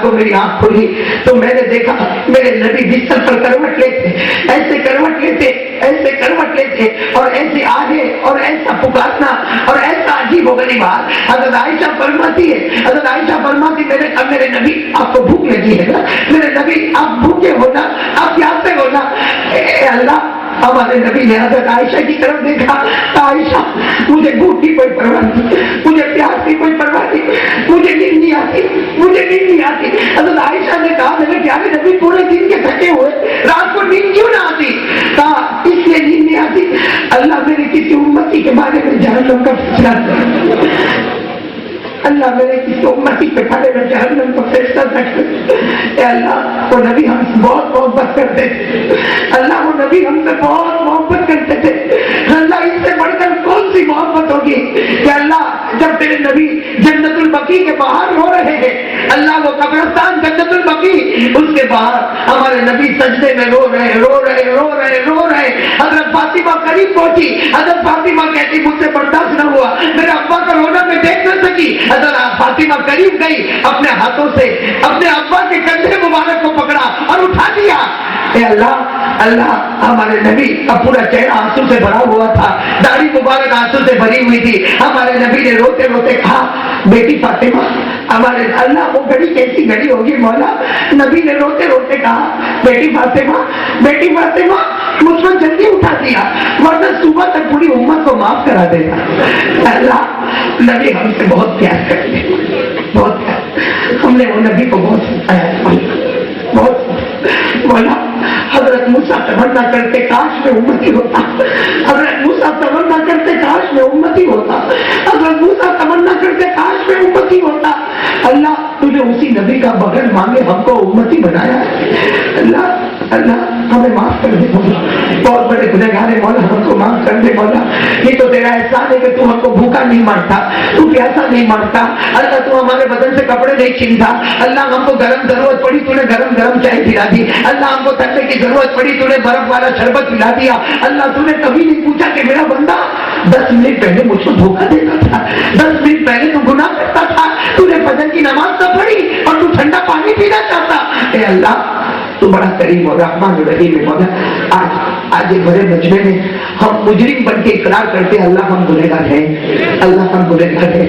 کو میری آنکھ کھلی تو میں نے دیکھا میرے نبی بستر پر کروٹ لیتے, ایسے کروٹ لیتے اور ایسے آگے اور ایسا پکارنا اور ایسا عجیب و غریب حال. حضرت عائشہ فرماتی میں نے کہا میرے نبی آپ کو بھوک لگی ہے نا, میرے نبی آپ بھوکے ہونا, آپ پیاسے ہونا. اے اللہ ہمارے نبی نے حضرت عائشہ کی طرف دیکھا. عائشہ مجھے بھوک کی کوئی پرواہ نہیں, مجھے پیاس کی کوئی پرواہ نہیں, مجھے نیند نہیں آتی. حضرت عائشہ نے کہا میرے پیارے نبی پورے دن کے تھکے ہوئے رات کو نیند کیوں نہ آتی. کہا اس لیے نیند نہیں آتی اللہ میرے کسی امتی کے بارے میں جہنم کا فیصلہ, اللہ میرے کسی امتی کے بارے میں جہنم کا فیصلہ نہ کرے. اے اللہ وہ نبی ہم سے بہت محبت کرتے تھے. اللہ وہ نبی ہم سے بہت محبت کرتے تھے. اللہ اس سے بڑھ کر کون سی محبت ہوگی کہ اللہ جب تیرے نبی جنت البقیع کے باہر رو رہے ہیں, اللہ وہ قبرستان جنت البقیع اس کے باہر ہمارے نبی سجدے میں رو رہے. حضرت فاطمہ قریب پہنچی. حضرت فاطمہ کہتی مجھ سے برداشت نہ ہوا, میرے ابا کا رونا میں دیکھ نہ سکی. حضرت فاطمہ قریب گئی, اپنے ہاتھوں سے اپنے ابا کے کندھے مبارک کو پکڑا اور اٹھا دیا. اے اللہ ہمارے نبی کا پورا چہرہ آنسو سے بھرا ہوا تھا, داڑھی مبارک آنسو سے بھری ہوئی تھی. ہمارے نبی نے روتے روتے کہا بیٹی فاطمہ, ہمارے اللہ وہ گھڑی کیسی گھڑی ہوگی مولا. نبی نے روتے روتے کہا بیٹی فاطمہ مجھ کو جلدی اٹھا دیا ورنہ صبح تک پوری امت کو معاف کرا دینا. اللہ نبی ہم سے بہت پیار کرتے, بہت پیار. ہم نے وہ نبی کو بہت بولا. حضرت موسیٰ تمنا کرتے کاش میں امتی ہوتا. حضرت موسیٰ تمنا کرتے کاش میں امتی ہوتا. حضرت موسیٰ تمنا کرتے کاش میں امتی ہوتا. اللہ تو نے اسی نبی کا بغیر مانگے ہم کو امتی بنایا. اللہ ہمیں معاف کر دے مولا, بہت بڑے گنہگار ہیں مولا, ہم کو معاف کر دے مولا. یہ تو تیرا احسان ہے کہ تو ہم کو بھوکا نہیں مارتا, تو پیاسا نہیں مارتا. اللہ تو ہمارے بدن سے کپڑے نہیں چھینتا. اللہ ہم کو گرم ضرورت پڑی تو نے گرم چائے پلا دی. اللہ ہم کو ٹھنڈے کی ضرورت پڑی تو نے برف والا شربت پلا دیا. اللہ تو نے کبھی نہیں پوچھا کہ میرا بندہ 10 منٹ پہلے مجھ کو دھوکا دیتا تھا, 10 منٹ پہلے تو گناہ کرتا تھا, تو نے فجر کی نماز نہ پڑھی اور تو ٹھنڈا پانی پینا چاہتا. اے اللہ تو بڑا کریم اور رحمان الرحیم ہے مولا. آج بڑے مجمع میں ہم مجرم بن کے اقرار کرتے اللہ ہم گنہگار ہیں, اللہ ہم گنہگار ہیں.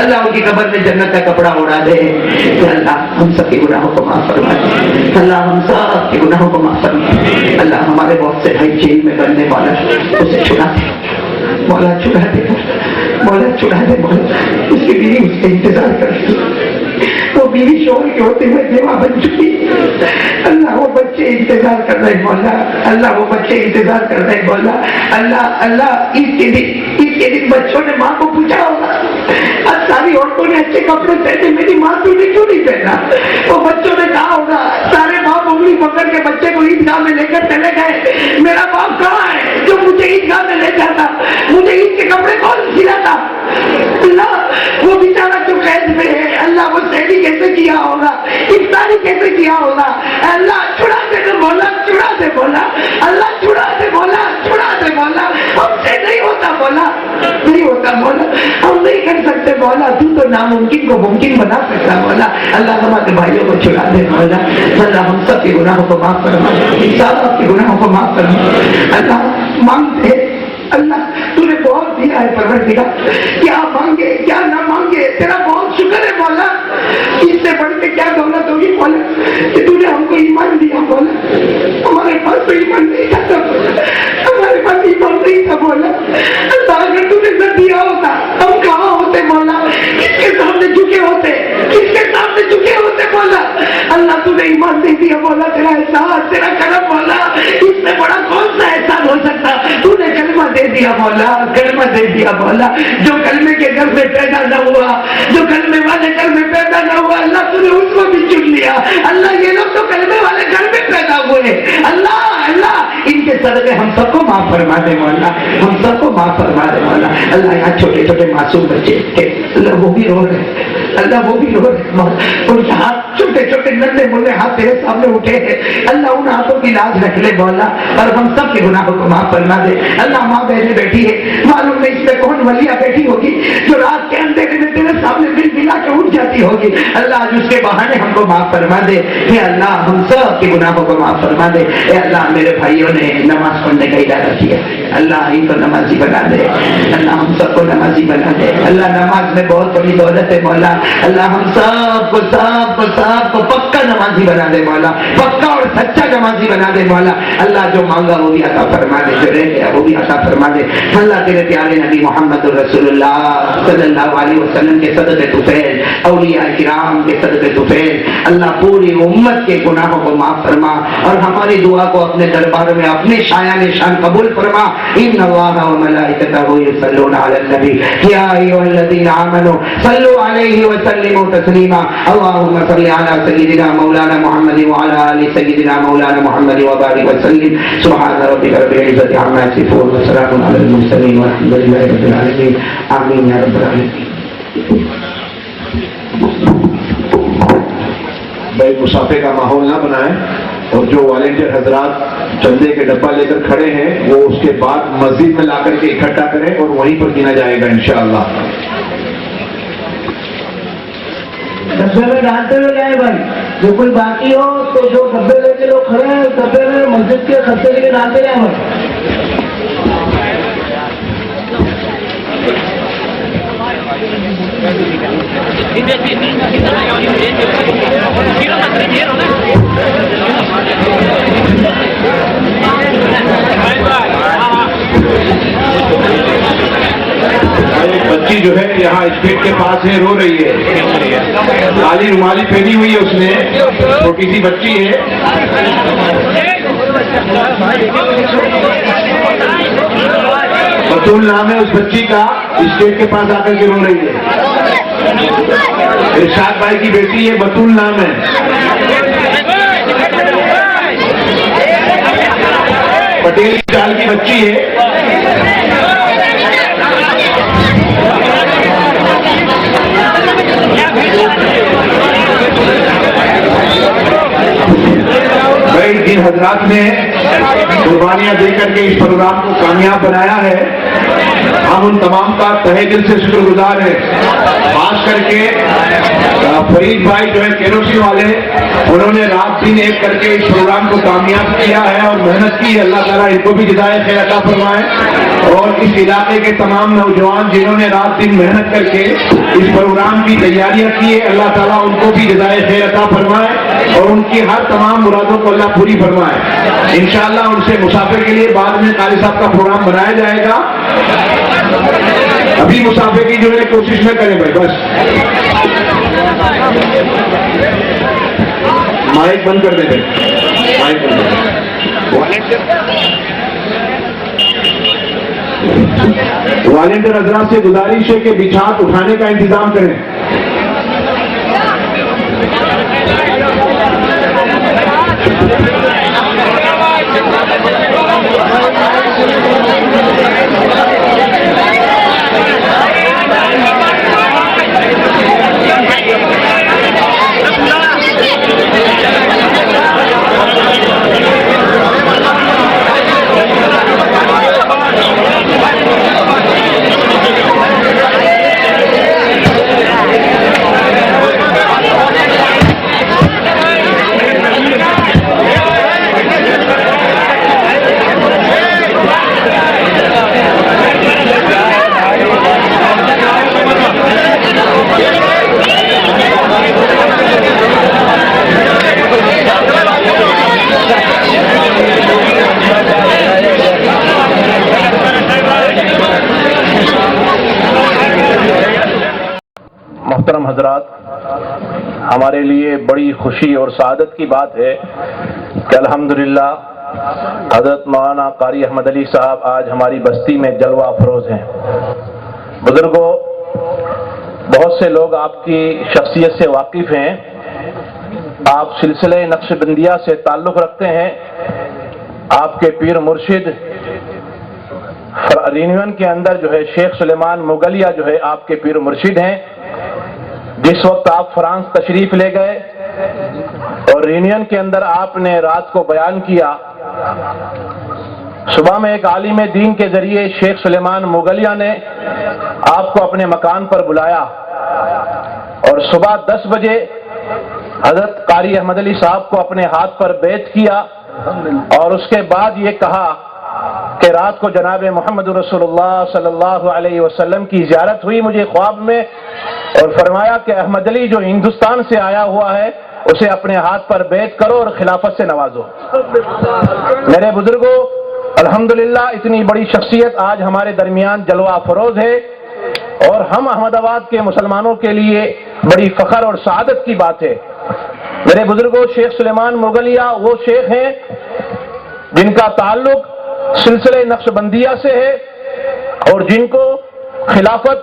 اللہ ان کی قبر میں جنت کا کپڑا اڑا دے. کہ اللہ ہم سب کے گناہوں کو معاف فرما دے. اللہ ہم سب کے گناہوں کو معاف فرما دے. اللہ ہمارے بہت سے بھائی جیل میں بننے والا اسے چھڑا دے مولا, چھڑا دے مولا, چھڑا دے مولا. اس کی بیوی اس کا انتظار کر رہی ہے, وہ بیوی شوہر کے ہوتے ہوئے بیوہ بن چکی. اللہ وہ بچے انتظار کر رہے مولا, اللہ وہ بچے انتظار کر رہے مولا. اللہ اللہ عید کے دن بچوں نے ماں کو پوچھا ہوگا, آج ساری عورتوں نے اچھے کپڑے پہنے, میری ماں تو نے کیوں نہیں پہنا؟ وہ بچوں نے کہا ہوگا, سارے باپ انگلی پکڑ کے بچے کو عیدگاہ میں لے کر چلے گئے, میرا باپ کہاں ہے جو مجھے عیدگاہ میں لے جاتا, مجھے عید کے کپڑے کون سلاتا؟ اللہ وہ بیچارہ جو قید میں ہے, اللہ وہ سہری کیسے کیا ہوگا, افطاری کیسے کیا ہوگا. اللہ چھڑا دے مولا, چھڑا دے مولا, اللہ چھڑا دے مولا, چھڑا دے مولا. ہم سے نہیں ہوتا مولا, نہیں ہوتا مولا, ہم نہیں کر سکتے مولا, تو تو ناممکن کو ممکن بنا سکتا مولا. اللہ ہمارے بھائیوں کو چھڑا دے مولا. اللہ ہم سب کے گناہوں کو معاف فرما, سب کے گناہوں کو معاف فرما. اللہ مانگتے, اللہ تو نے بہت دیا ہے پروردگار, کیا مانگے کیا نہ مانگے, تیرا بہت شکر ہے مولا. اس سے بڑھ کے کیا دولت ہوگی مولا کہ تو نے ہم کو ایمان دیا مولا. ہمارے پاس تو ایمان نہیں تھا مولا, ہمارے پاس ایمان نہیں تھا مولا. اللہ اگر تو نے نہ دیا ہوتا ہم کہاں ہوتے مولا, کس کے سامنے جھکے ہوتے, کس کے سامنے جھکے ہوتے مولا. اللہ تو نے ایمان نہیں دیا مولا, تیرا احسان تیرا کرم مولا, اس سے بڑا کون سا احسان ہو سکتا. تو نے کلمہ دے دیا مولا, کلمہ دے دیا مولا. جو کلمے کے گھر میں پیدا نہ ہوا, جو کلمے والے گھر میں پیدا نہ ہوا, اللہ تو نے اس کو بھی چن لیا. اللہ یہ لوگ تو کلمے والے گھر میں پیدا ہوئے. اللہ اللہ ان کے صدقے ہم سب کو معاف فرما دے مولا, ہم سب کو معاف فرما دے مولا. اللہ یہاں چھوٹے چھوٹے معصوم بچے تھے, اللہ وہ بھی رو رہے, اللہ وہ بھی رو رہے مولا. ان کے ہاتھ چھوٹے چھوٹے ننھے ملے ہاتھ تیرے سامنے اٹھے ہیں. اللہ ان ہاتھوں کی لاج رکھ لے مولا, اور ہم سب کے گناہوں کو معاف فرما دے. اللہ ماں بہنیں بیٹھی ہے, معلوم نہیں اس میں کون ولیہ بیٹھی ہوگی جو رات کے اندھیرے میں تیرے سامنے دل ملا کے اٹھ جاتی ہوگی. اللہ آج اس کے بہانے ہم کو معاف فرما دے. اے اللہ ہم سب کے گناہوں کو معاف فرما دے. اے اللہ میرے بھائیوں نے نماز پڑھنے کا ارادہ کیا, اللہ ان کو نمازی بنا دے. اللہ ہم سب کو نمازی بنا دے. اللہ نماز میں بہت بڑی دولت ہے مولا. اللہ ہم سب کو پکا نمازی بنا دے مولا, پکا اور سچا نمازی بنا دے مولا. اللہ جو مانگا وہ بھی عطا فرما دے, جو رہ گیا وہ بھی عطا فرما دے. اللہ تیرے پیارے نبی محمد رسول اللہ صلی اللہ علیہ وسلم کے صدقے طفیل, اولیاء کرام کے صدقے طفیل, اللہ پوری امت کے گناہوں کو معاف فرما, اور ہماری دعا کو اپنے دربار میں اپنے شایان شان قبول فرما. ان اللہ و ملائکتہ یصلون علی النبی یا ایھا الذین آمنوا صلوا علیہ وسلموا تسلیما. اللهم صل علی سیدنا مولانا محمد وعلی آل سیدنا مولانا محمد وبارک وسلم. سبحان ربک رب العزة عما یصفون وسلام علی المرسلین والحمد للہ رب العالمین. آمین یا رب العالمین. بھائی مسافے کا ماحول نہ بنائیں, اور جو والنٹیئر حضرات چندے کے ڈبہ لے کر کھڑے ہیں وہ اس کے بعد مسجد میں لا کر کے اکٹھا کریں اور وہیں پر گنا جائے گا انشاءاللہ. ڈبے میں ڈالتے ہوئے جائے بھائی, جو کوئی باقی ہو تو جو ڈبے لے کے لوگ کھڑے ہیں ڈبے میں مسجد کے خطے لے کے ڈالتے جائیں بھائی. ایک بچی جو ہے یہاں اسٹیج کے پاس ہے, رو رہی ہے, کالی رومالی پہنی ہوئی ہے اس نے, چھوٹی سی بچی ہے. بطول نام ہے اس بچی کا, اسٹیج کے پاس آ کر کے رو رہی ہے. ارشاد بھائی کی بیٹی ہے, بطول نام ہے. پٹیل چال کی بچی ہے. بھائی جن حضرات نے قربانیاں دے کر کے اس پروگرام کو کامیاب بنایا ہے, ہم ان تمام کا تہہ دل سے شکر گزار ہیں. خاص کر کے فرید بھائی جو ہے کیروسین والے, انہوں نے رات دن ایک کر کے اس پروگرام کو کامیاب کیا ہے اور محنت کی. اللہ تعالیٰ ان کو بھی جزائے خیر عطا فرمائے. اور اس علاقے کے تمام نوجوان جنہوں نے رات دن محنت کر کے اس پروگرام کی تیاریاں کی ہے, اللہ تعالیٰ ان کو بھی جزائے خیر عطا فرمائے اور ان کی ہر تمام مرادوں کو اللہ پوری فرمائے. انشاءاللہ ان سے مسافر کے لیے بعد میں قاری صاحب کا پروگرام بنایا جائے گا. ابھی مسافر کی جو ہے کوشش نہ کریں بھائی, بس مائک بند کر دیں بھائی, مائک بند کر دیں. والنٹیئر حضرات سے گزارش ہے کہ بچھات اٹھانے کا انتظام کریں. محترم حضرات، ہمارے لیے بڑی خوشی اور سعادت کی بات ہے کہ الحمدللہ حضرت مولانا قاری احمد علی صاحب آج ہماری بستی میں جلوہ افروز ہیں. بزرگوں، بہت سے لوگ آپ کی شخصیت سے واقف ہیں. آپ سلسلہ نقش بندیہ سے تعلق رکھتے ہیں. آپ کے پیر مرشد رینون کے اندر جو ہے شیخ سلیمان مغلیہ جو ہے آپ کے پیر مرشد ہیں. جس وقت آپ فرانس تشریف لے گئے اور رینین کے اندر آپ نے رات کو بیان کیا، صبح میں ایک عالم دین کے ذریعے شیخ سلیمان مغلیہ نے آپ کو اپنے مکان پر بلایا اور صبح 10 بجے حضرت قاری احمد علی صاحب کو اپنے ہاتھ پر بیعت کیا اور اس کے بعد یہ کہا کہ رات کو جناب محمد رسول اللہ صلی اللہ علیہ وسلم کی زیارت ہوئی مجھے خواب میں، اور فرمایا کہ احمد علی جو ہندوستان سے آیا ہوا ہے اسے اپنے ہاتھ پر بیعت کرو اور خلافت سے نوازو. میرے بزرگوں، الحمدللہ اتنی بڑی شخصیت آج ہمارے درمیان جلوہ افروز ہے اور ہم احمد آباد کے مسلمانوں کے لیے بڑی فخر اور سعادت کی بات ہے. میرے بزرگوں، شیخ سلیمان مغلیہ وہ شیخ ہیں جن کا تعلق سلسلہ نقش بندیہ سے ہے اور جن کو خلافت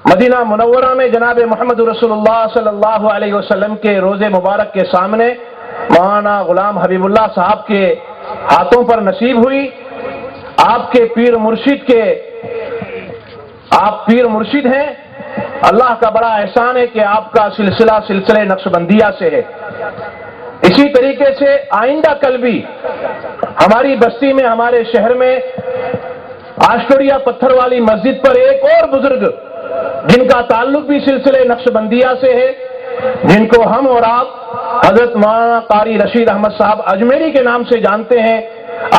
مدینہ منورہ میں جناب محمد رسول اللہ صلی اللہ علیہ وسلم کے روضے مبارک کے سامنے مولانا غلام حبیب اللہ صاحب کے ہاتھوں پر نصیب ہوئی. آپ کے پیر مرشد ہیں. اللہ کا بڑا احسان ہے کہ آپ کا سلسلہ نقش بندیہ سے ہے. اسی طریقے سے آئندہ کل بھی ہماری بستی میں، ہمارے شہر میں آشٹوڑیا پتھر والی مسجد پر ایک اور بزرگ جن کا تعلق بھی سلسلہ نقش بندیہ سے ہے، جن کو ہم اور آپ حضرت مولانا قاری رشید احمد صاحب اجمیری کے نام سے جانتے ہیں،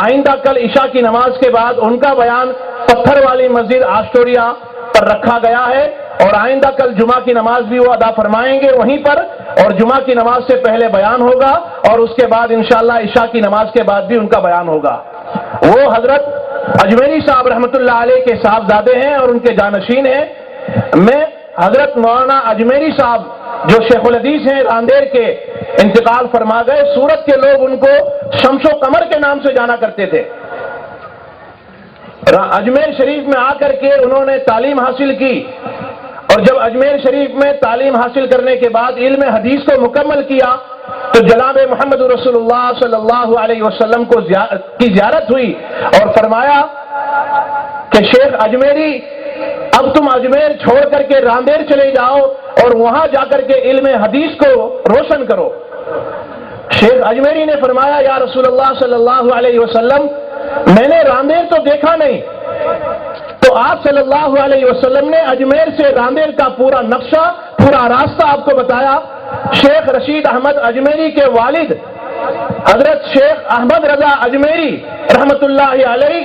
آئندہ کل عشاء کی نماز کے بعد ان کا بیان پتھر والی مسجد آشٹوڑیا پر رکھا گیا ہے اور آئندہ کل جمعہ کی نماز بھی وہ ادا فرمائیں گے وہیں پر، اور جمعہ کی نماز سے پہلے بیان ہوگا اور اس کے بعد انشاءاللہ عشاء کی نماز کے بعد بھی ان کا بیان ہوگا. وہ حضرت اجمیری صاحب رحمۃ اللہ علیہ کے صاحبزادے ہیں اور ان کے جانشین ہیں. میں حضرت مولانا اجمیری صاحب جو شیخ الحدیث ہیں راندیر کے، انتقال فرما گئے. سورت کے لوگ ان کو شمس و قمر کے نام سے جانا کرتے تھے. اجمیر شریف میں آ کر کے انہوں نے تعلیم حاصل کی اور جب اجمیر شریف میں تعلیم حاصل کرنے کے بعد علم حدیث کو مکمل کیا تو جناب محمد رسول اللہ صلی اللہ علیہ وسلم کی زیارت ہوئی اور فرمایا کہ شیخ اجمیری اب تم اجمیر چھوڑ کر کے راندیر چلے جاؤ اور وہاں جا کر کے علم حدیث کو روشن کرو. شیخ اجمیری نے فرمایا یا رسول اللہ صلی اللہ علیہ وسلم میں نے راندیر تو دیکھا نہیں تو آپ صلی اللہ علیہ وسلم نے اجمیر سے راندیر کا پورا نقشہ، پورا راستہ آپ کو بتایا۔ شیخ رشید احمد اجمیری کے والد حضرت شیخ احمد رضا اجمیری رحمت اللہ علیہ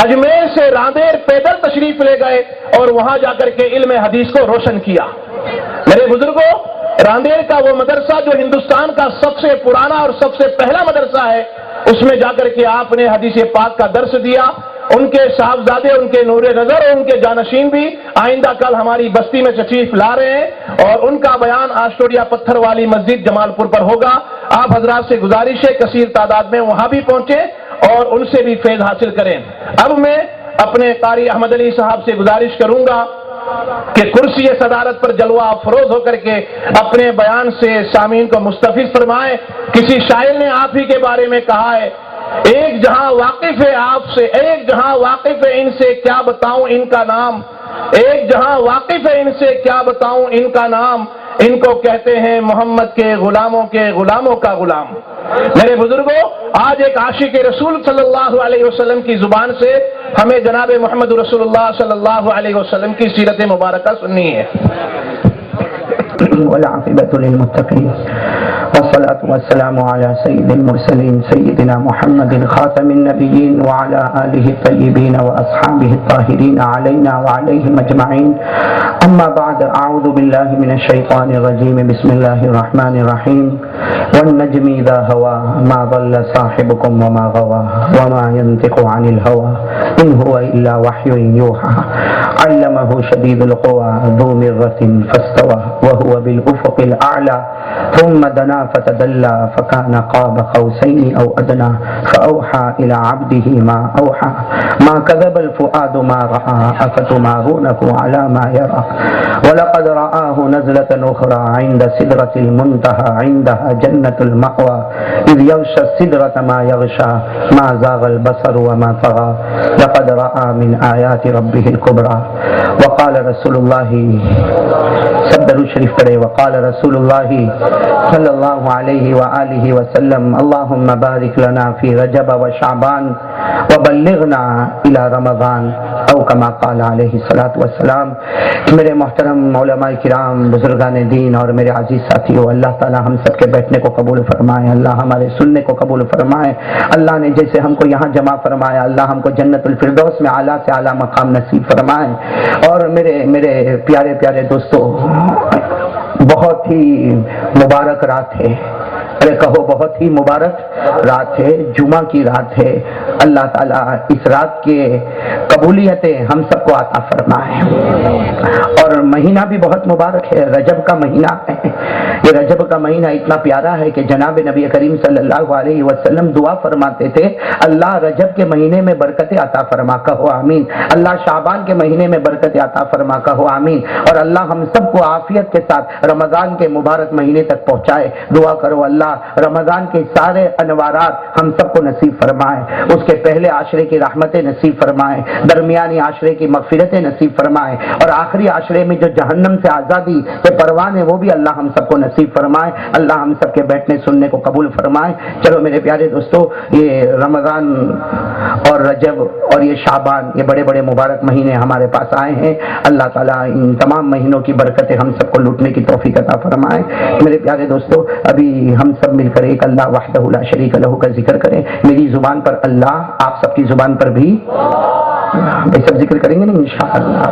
اجمیر سے راندیر پیدل تشریف لے گئے اور وہاں جا کر کے علم حدیث کو روشن کیا۔ میرے بزرگوں، راندیر کا وہ مدرسہ جو ہندوستان کا سب سے پرانا اور سب سے پہلا مدرسہ ہے، اس میں جا کر کے آپ نے حدیث پاک کا درس دیا۔ ان کے صاحبزادے، ان کے نور نظر اور ان کے جانشین بھی آئندہ کل ہماری بستی میں تشریف لا رہے ہیں، اور ان کا بیان آسٹوریا پتھر والی مسجد جمال پور پر ہوگا۔ آپ حضرات سے گزارش ہے کثیر تعداد میں وہاں بھی پہنچیں اور ان سے بھی فیض حاصل کریں۔ اب میں اپنے قاری احمد علی صاحب سے گزارش کروں گا کہ کرسی صدارت پر جلوہ افروز ہو کر کے اپنے بیان سے سامعین کو مستفیض فرمائیں۔ کسی شاعر نے آپ ہی کے بارے میں کہا ہے، ایک جہاں واقف ہے آپ سے، ایک جہاں واقف ہے ان سے کیا بتاؤں ان کا نام، ایک جہاں واقف ہے ان سے کیا بتاؤں ان کا نام، ان کو کہتے ہیں محمد کے غلاموں کا غلام۔ میرے بزرگوں، آج ایک عاشق رسول صلی اللہ علیہ وسلم کی زبان سے ہمیں جناب محمد رسول اللہ صلی اللہ علیہ وسلم کی سیرت مبارکہ سننی ہے۔ والعاقبة للمتقين والصلاة والسلام على سيد المرسلين سيدنا محمد خاتم النبيين وعلى آله الطيبين وأصحابه الطاهرين علينا وعليهم أجمعين. أما بعد، أعوذ بالله من الشيطان الرجيم. بسم الله الرحمن الرحيم. والنجم إذا هوى ما ضل صاحبكم وما غوى وما ينطق عن الهوى إن هو إلا وحي يوحى علمه شديد القوى ذو مرة فاستوى وهو بالأفق الأعلى ثم دنا فتدلى فكان قاب قوسين أو أدنى فأوحى إلى عبده ما أوحى ما كذب الفؤاد ما رأى أفتمارونه على ما يرى ولقد رآه نزلة أخرى عند سدرة المنتهى عندها جنة المأوى إذ يغشى السدرة ما يغشى ما زاغ البصر وما طغى لقد رأى من آيات ربه الكبرى وقال رسول الله صدر الشريف پڑھے وقال رسول اللہ صلی اللہ علیہ وآلہ وسلم اللہم بارک لنا فی رجب و شعبان وبلغنا الى رمضان او کما قال علیہ الصلاۃ والسلام۔ میرے محترم علماء کرام، بزرگان دین اور میرے عزیز ساتھیوں، اللہ تعالی ہم سب کے بیٹھنے کو قبول فرمائے، اللہ ہمارے سننے کو قبول فرمائے۔ اللہ نے جیسے ہم کو یہاں جمع فرمایا، اللہ ہم کو جنت الفردوس میں اعلیٰ سے اعلیٰ مقام نصیب فرمائے۔ اور میرے پیارے پیارے دوستو، بہت ہی مبارک رات ہے، ارے کہو بہت ہی مبارک رات ہے، جمعہ کی رات ہے۔ اللہ تعالیٰ اس رات کے قبولیتیں ہم سب کو عطا فرمائے۔ اور مہینہ بھی بہت مبارک ہے، رجب کا مہینہ ہے۔ یہ رجب کا مہینہ اتنا پیارا ہے کہ جناب نبی کریم صلی اللہ علیہ وسلم دعا فرماتے تھے، اللہ رجب کے مہینے میں برکت عطا فرما، کہو آمین۔ اللہ شعبان کے مہینے میں برکت عطا فرما، کہو آمین۔ اور اللہ ہم سب کو عافیت کے ساتھ رمضان کے مبارک مہینے تک پہنچائے۔ دعا کرو اللہ رمضان کے سارے انوارات ہم سب کو نصیب فرمائے، اس کے پہلے عاشرے کی رحمتیں نصیب فرمائے، درمیانی عاشرے کی مغفرتیں نصیب فرمائے، اور آخری عاشرے میں جو جہنم سے آزادی کے پروان ہے وہ بھی اللہ ہم سب کو نصیب فرمائے۔ اللہ ہم سب کے بیٹھنے سننے کو قبول فرمائے۔ چلو میرے پیارے دوستو، یہ رمضان اور رجب اور یہ شعبان، یہ بڑے بڑے مبارک مہینے ہمارے پاس آئے ہیں۔ اللہ تعالیٰ ان تمام مہینوں کی برکتیں ہم سب کو لوٹنے کی توفیق عطا فرمائے۔ میرے پیارے دوستو، ابھی ہم سب مل کر ایک اللہ وحدہ لا شریک لہ کا ذکر کریں۔ میری زبان پر اللہ، آپ سب کی زبان پر بھی بھائی سب ذکر کریں گے نا انشاءاللہ،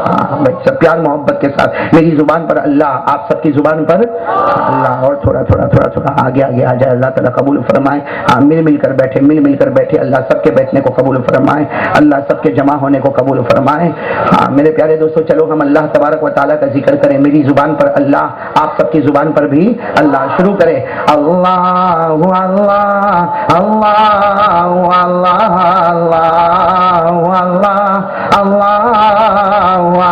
بھائی سب پیار محبت کے ساتھ۔ میری زبان پر اللہ، آپ سب کی زبان پر اللہ، اور تھوڑا تھوڑا تھوڑا تھوڑا آگے آگے آ جائے۔ اللہ تعالیٰ قبول فرمائے۔ مل مل کر بیٹھے اللہ سب کے بیٹھنے کو قبول فرمائے، اللہ سب کے جمع ہونے کو قبول فرمائے۔ میرے پیارے دوستو، چلو ہم اللہ تبارک و تعالیٰ کا ذکر کریں۔ میری زبان پر اللہ، آپ سب کی زبان پر بھی اللہ۔ شروع کریں، اللہ اللہ اللہ اللہ اللہ اللہ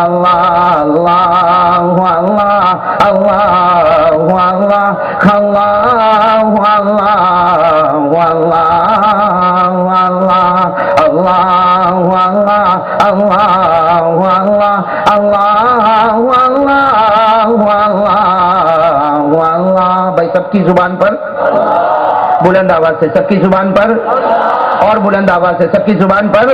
بھائی سب کی زبان پر بلند آواز سے، سب کی زبان پر، اور بلند آواز سے سب کی زبان پر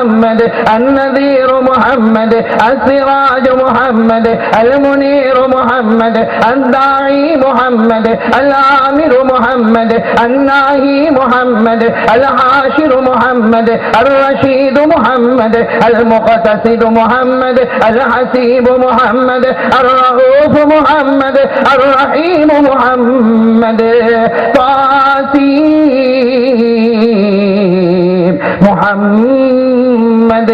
محمد النذير محمد السراج محمد المنير محمد الداعي محمد الآمر محمد الناهي محمد الحاشر محمد الرشيد محمد المقتصد محمد الحسيب محمد الرؤوف محمد الرحيم محمد طاسيم محمد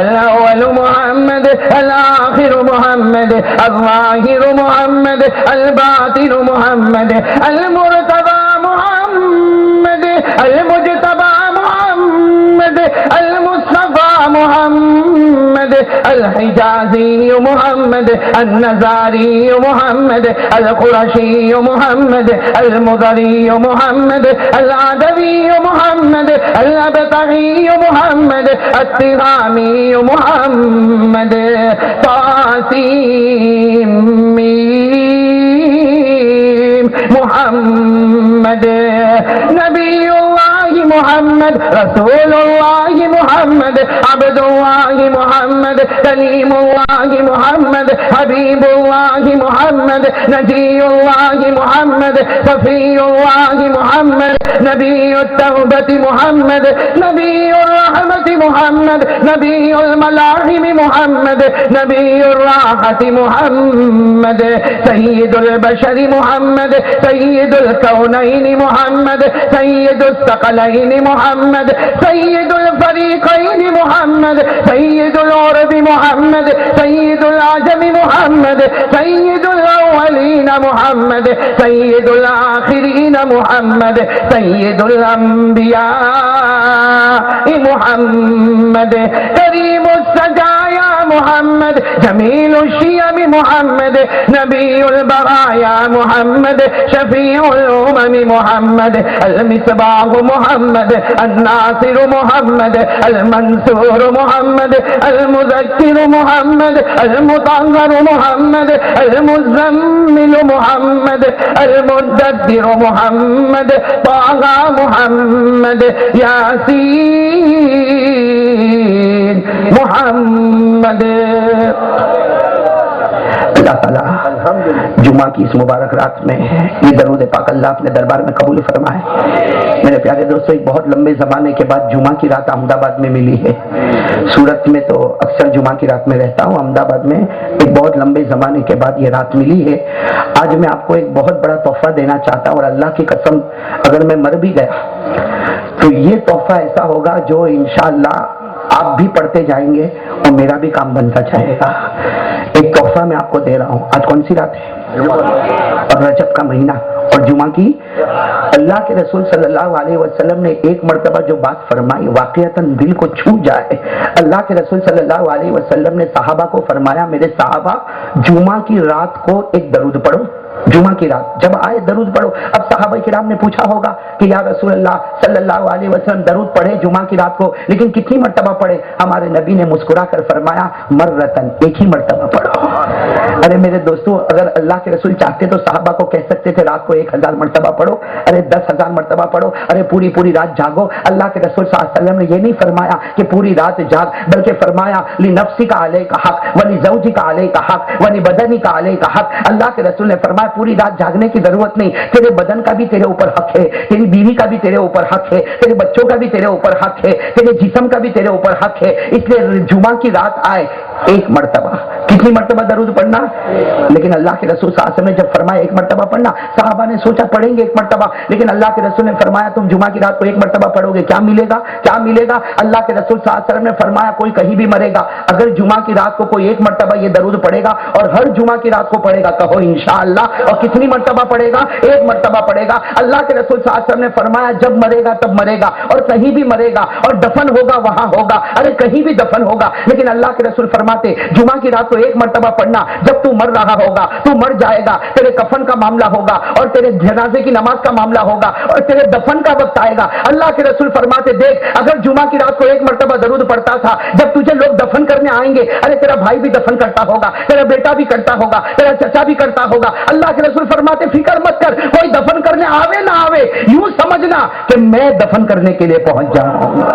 الأول محمد الآخر محمد الظاهر محمد الباطن محمد المرتضى محمد المجتبى محمد المصطفى محمد الحجازي محمد النزاري محمد القرشي محمد المضري محمد العدوي محمد الأبطحي محمد التغامي محمد طاسيم محمد نبي الله محمد رسول الله محمد عبد الله محمد كليم الله محمد حبيب الله محمد نجي الله محمد صفي الله محمد نبي التوبة محمد نبي الرحمة محمد نبي الملاحم محمد نبي الراحة محمد سيد البشر محمد سيد الكونين محمد سيد الثقلين محمد سيد الفريقين محمد سيد العرب محمد سيد العجم محمد سيد الأولين محمد سيد الآخرين محمد سيد الأنبياء محمد كريم السجايا محمد جميل الشيم محمد نبي البرايا محمد شفيع الأمم محمد المصباح محمد الناصر محمد المنصور محمد المذكر محمد المطهر محمد المزمل محمد المدبر محمد طه محمد ياسين محمد اللہ تعالیٰ جمعہ کی اس مبارک رات میں یہ درود پاک اللہ اپنے دربار میں قبول فرمائے۔ میرے پیارے دوستو، ایک بہت لمبے زمانے کے بعد جمعہ کی رات احمد آباد میں ملی ہے۔ سورت میں تو اکثر جمعہ کی رات میں رہتا ہوں، احمد آباد میں ایک بہت لمبے زمانے کے بعد یہ رات ملی ہے۔ آج میں آپ کو ایک بہت بڑا تحفہ دینا چاہتا ہوں، اور اللہ کی قسم اگر میں مر بھی گیا تو یہ تحفہ ایسا ہوگا جو انشاءاللہ آپ بھی پڑھتے جائیں گے اور میرا بھی کام بنتا جائے گا۔ ایک تحفہ میں آپ کو دے رہا ہوں۔ آج کون سی رات ہے؟ اور رجب کا مہینہ اور جمعہ کی۔ اللہ کے رسول صلی اللہ علیہ وسلم نے ایک مرتبہ جو بات فرمائی واقعتاً دل کو چھو جائے۔ اللہ کے رسول صلی اللہ علیہ وسلم نے صحابہ کو فرمایا، میرے صحابہ جمعہ کی رات کو ایک درود پڑھو، جمعہ کی رات جب آئے درود پڑھو۔ اب صحابہ کرام نے پوچھا ہوگا کہ یا رسول اللہ صلی اللہ علیہ وسلم درود پڑھے جمعہ کی رات کو، لیکن کتنی مرتبہ پڑھے؟ ہمارے نبی نے مسکرا کر فرمایا مرتن، ایک ہی مرتبہ پڑھو۔ ارے میرے دوستو، اگر اللہ کے رسول چاہتے تو صحابہ کو کہہ سکتے تھے رات کو 1000 مرتبہ پڑھو، ارے 10,000 مرتبہ پڑھو، ارے پوری رات جاگو۔ اللہ کے رسول صلی اللہ علیہ وسلم نے یہ نہیں فرمایا کہ پوری رات جاگ، بلکہ فرمایا لنفسک علیک حق ولزوجک علیک حق ولبدنک علیک حق۔ اللہ کے رسول نے فرمایا پوری رات جاگنے کی ضرورت نہیں، تیرے بدن کا بھی تیرے اوپر حق ہے، تیری بیوی کا بھی تیرے اوپر حق ہے، تیرے بچوں کا بھی تیرے اوپر حق ہے، تیرے جسم کا بھی تیرے اوپر حق ہے۔ اس لیے جمعہ کی رات آئے ایک مرتبہ، کتنی مرتبہ درود پڑھنا؟ لیکن اللہ کے رسول صلی اللہ علیہ وسلم نے جب فرمایا ایک مرتبہ پڑھنا، صحابہ نے سوچا پڑھیں گے ایک مرتبہ، لیکن اللہ کے رسول نے فرمایا تم جمعہ کی رات کو ایک مرتبہ پڑھو گے، کیا ملے گا؟ کیا ملے گا؟ اللہ کے رسول صلی اللہ علیہ وسلم نے فرمایا کوئی کہیں بھی مرے گا، اگر جمعہ کی رات کو کوئی ایک مرتبہ یہ درود پڑھے گا اور ہر جمعہ کی رات کو پڑھے گا، کہو انشاءاللہ، اور کتنی مرتبہ پڑھے گا؟ ایک مرتبہ پڑھے گا۔ اللہ کے رسول صلی اللہ علیہ وسلم نے فرمایا جب مرے گا تب مرے گا، اور کہیں بھی مرے گا، اور دفن ہوگا وہاں ہوگا، ارے کہیں بھی دفن ہوگا، لیکن اللہ کے رسول فرماتے جمعہ کی رات کو ایک مرتبہ پڑھنا، جب تو مر رہا ہوگا، تو مر جائے گا، تیرے کفن کا معاملہ ہوگا اور تیرے جنازے کی نماز کا معاملہ ہوگا اور تیرے دفن کا وقت آئے گا۔ اللہ کے رسول فرماتے دیکھ اگر جمعہ کی رات کو ایک مرتبہ درود پڑھتا تھا، جب تجھے لوگ دفن کرنے آئیں گے، ارے تیرا بھائی بھی دفن کرتا ہوگا، تیرا بیٹا بھی کرتا ہوگا، تیرا چچا بھی کرتا ہوگا۔ اللہ کے رسول فرماتے فکر مت کر، کوئی دفن کرنے آوے نہ آوے، یوں سمجھنا کہ میں دفن کرنے کے لیے پہنچ جاؤں گا۔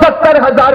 70,000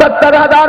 70,000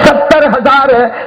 70,000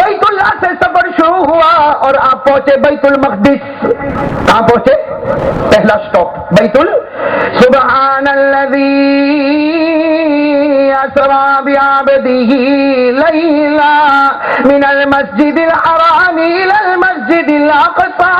بیت اللہ سے سفر شروع ہوا اور آپ پہنچے بیت المقدس. کہاں پہنچے؟ پہلا سٹاپ بیت سبحان الذی اسرا بعبده لیلا من المسجد الحرام الى المسجد الاقصى.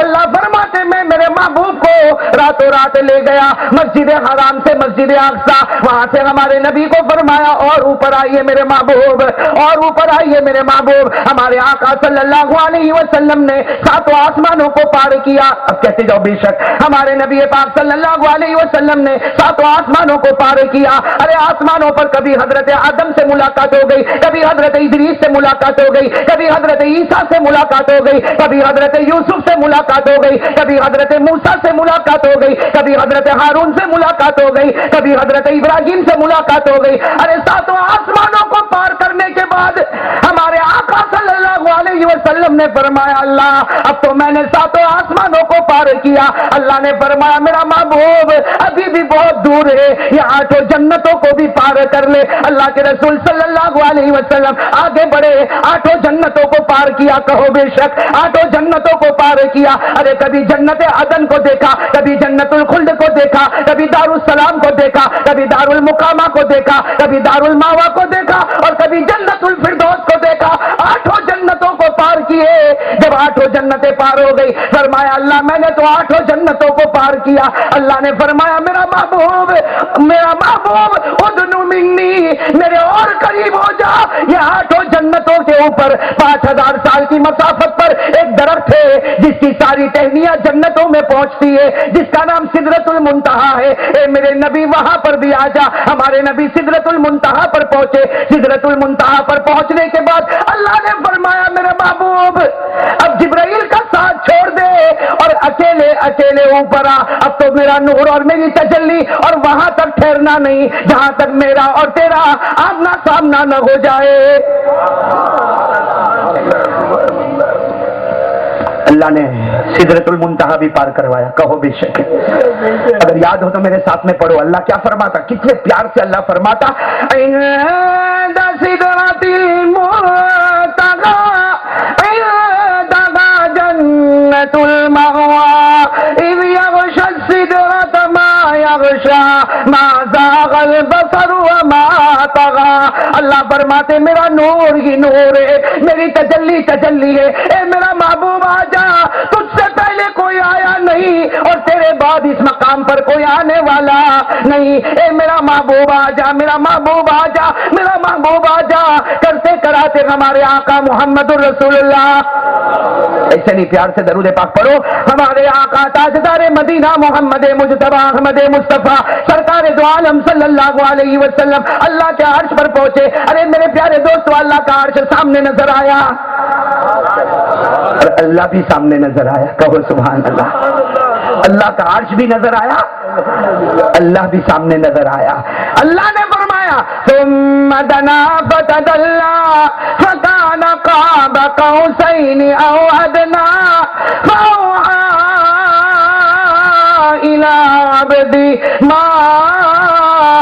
اللہ فرماتے میں میرے محبوب کو راتوں رات لے گیا مسجد حرام سے مسجد اقصی. وہاں سے ہمارے نبی کو فرمایا اور اوپر آئیے میرے محبوب, اور اوپر آئیے میرے محبوب. ہمارے آقا صلی اللہ علیہ وسلم نے ساتوں آسمانوں کو پار کیا. اب کہتے جاؤ بے شک ہمارے نبی پاک صلی اللہ علیہ وسلم نے ساتوں آسمانوں کو پار کیا. ارے آسمانوں پر کبھی حضرت آدم سے ملاقات ہو گئی, کبھی حضرت ادریس سے ملاقات ہو گئی, کبھی حضرت عیسیٰ سے ملاقات ہو گئی, کبھی حضرت یوسف سے ملاقات ہو گئی, کبھی حضرت موسیٰ سے ملاقات ہو گئی, کبھی حضرت ہارون سے ملاقات ہو گئی, کبھی حضرت ابراہیم سے ملاقات ہو گئی. ارے ساتوں آسمانوں کو پار کرنے کے بعد ہمارے آقا صلی اللہ علیہ وسلم نے فرمایا اللہ اب تو میں نے ساتوں آسمانوں کو پار کیا. اللہ نے فرمایا میرا محبوب ابھی بھی بہت دور ہے, یہ 8 جنتوں کو بھی پار کر لے. اللہ کے رسول صلی اللہ علیہ وسلم آگے بڑھے, 8 جنتوں کو پار کیا. کہو بے شک 8 جنتوں کو پار کیا. ارے کبھی جنت عدن کو دیکھا, کبھی جنت الخلد کو دیکھا, کبھی دار السلام کو دیکھا, کبھی دار المقامہ کو دیکھا, کبھی دار الماوا کو دیکھا, اور کبھی جنت الفردوس کو دیکھا. 8 جنتوں کو پار کیے. جب 8 جنتیں پار ہو گئی فرمایا اللہ میں نے تو 8 جنتوں کو پار کیا. اللہ نے فرمایا میرا محبوب ادنو منی, میرے اور قریب ہو جا. یہ 8 جنتوں کے اوپر 5000 سال کی مسافت پر ایک درخت ہے جس کی ساری ٹہنیاں جنتوں میں پہنچتی ہے, جس کا نام سدرۃ المنتہا ہے. اے میرے نبی وہاں پر بھی آ جا. ہمارے نبی سدرۃ المنتہا پر پہنچے. سدرۃ المنتہا پر پہنچنے کے بعد اللہ نے فرمایا میرے محبوب اب جبرائیل کا ساتھ چھوڑ دے اور اکیلے اکیلے اوپر آ. اب تو میرا نور اور میری تجلی اور وہاں تک ٹھہرنا نہیں جہاں تک میرا اور تیرا آمنا سامنا نہ ہو جائے. اللہ نے سدرۃ المنتہا بھی پار کروایا. کہو بے شک. اگر یاد ہو تو میرے ساتھ میں پڑھو اللہ کیا فرماتا, کتنے پیار سے اللہ فرماتا عند سدرۃ المنتہا عندہا جنت المأوی اذ یغشی السدرۃ ما یغشی ما زاغ البصر وما طغی. اللہ فرماتے میرا نور ہی نور ہے, میری تجلی تجلی ہے. اے میرا محبوب آ جا, تجھ سے پہلے کوئی آیا نہیں اور تیرے بعد اس مقام پر کوئی آنے والا نہیں. اے میرا محبوب آ جا, میرا محبوب آ جا, میرا محبوب آ جا. کرتے کراتے ہمارے آقا محمد الرسول اللہ ایسے نہیں پیار سے درود پاک پڑھو. ہمارے آقا تاجدار مدینہ محمد مجتبی احمد مصطفیٰ سرکار دو عالم صلی اللہ علیہ وسلم اللہ کے عرش پر پہنچے. ارے میرے پیارے دوستو اللہ کا عرش سامنے نظر آیا اور اللہ بھی سامنے نظر آیا. کہو سبحان اللہ. اللہ کا عرش بھی نظر آیا, اللہ بھی سامنے نظر آیا. اللہ نے فرمایا ثم دنا فتدلى فكان قاب قوسين او ادنى فاوحى الى عبدي ما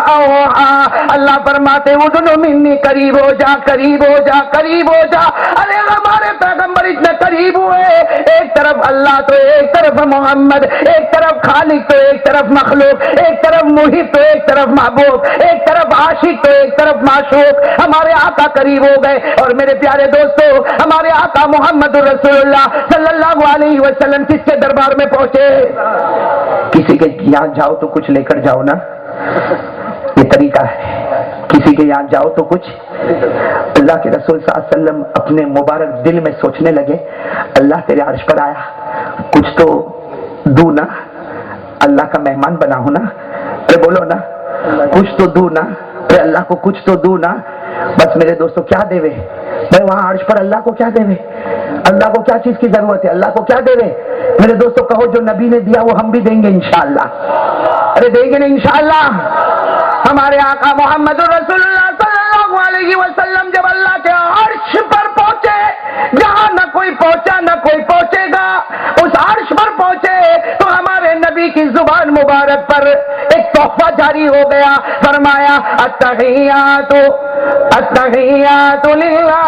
اوحى. اللہ فرماتے ادنو منی, قریب ہو جا, قریب ہو جا, قریب ہو جا. ارے ہمارے پیغمبر اتنے قریب ہوئے, ایک طرف اللہ تو ایک طرف محمد, ایک طرف خالق تو ایک طرف مخلوق, ایک طرف محب تو ایک طرف محبوب, ایک طرف عاشق تو ایک طرف معشوق. ہمارے آقا قریب ہو گئے. اور میرے پیارے دوستو ہمارے آقا محمد رسول اللہ صلی اللہ علیہ وسلم کس کے دربار میں پہنچے؟ کسی کے یہاں جاؤ تو کچھ لے کر جاؤ نا, یہ طریقہ ہے. کسی کے یہاں جاؤ تو کچھ. اللہ کے رسول صلی اللہ علیہ وسلم اپنے مبارک دل میں سوچنے لگے اللہ تیرے عرش پر آیا, کچھ تو دوں نا, اللہ کا مہمان بنا ہوں نا. ارے بولو نا, کچھ تو دوں نا, ارے اللہ کو کچھ تو دوں نا. بس میرے دوستو کیا دے وے بھائی وہاں عرش پر, اللہ کو کیا دے وے, اللہ کو کیا چیز کی ضرورت ہے, اللہ کو کیا دے وے. میرے دوستو کہو جو نبی نے دیا وہ ہم بھی دیں گے انشاءاللہ. ارے دیں گے نا انشاءاللہ. ہمارے آقا محمد رسول اللہ صلی اللہ اللہ علیہ وسلم جب اللہ کے عرش پر پہنچے، جہاں نہ کوئی پہنچا نہ کوئی پہنچے گا، اس عرش پر پہنچے تو ہمارے نبی کی زبان مبارک پر ایک تحفہ جاری ہو گیا، فرمایا التحیات التحیات للہ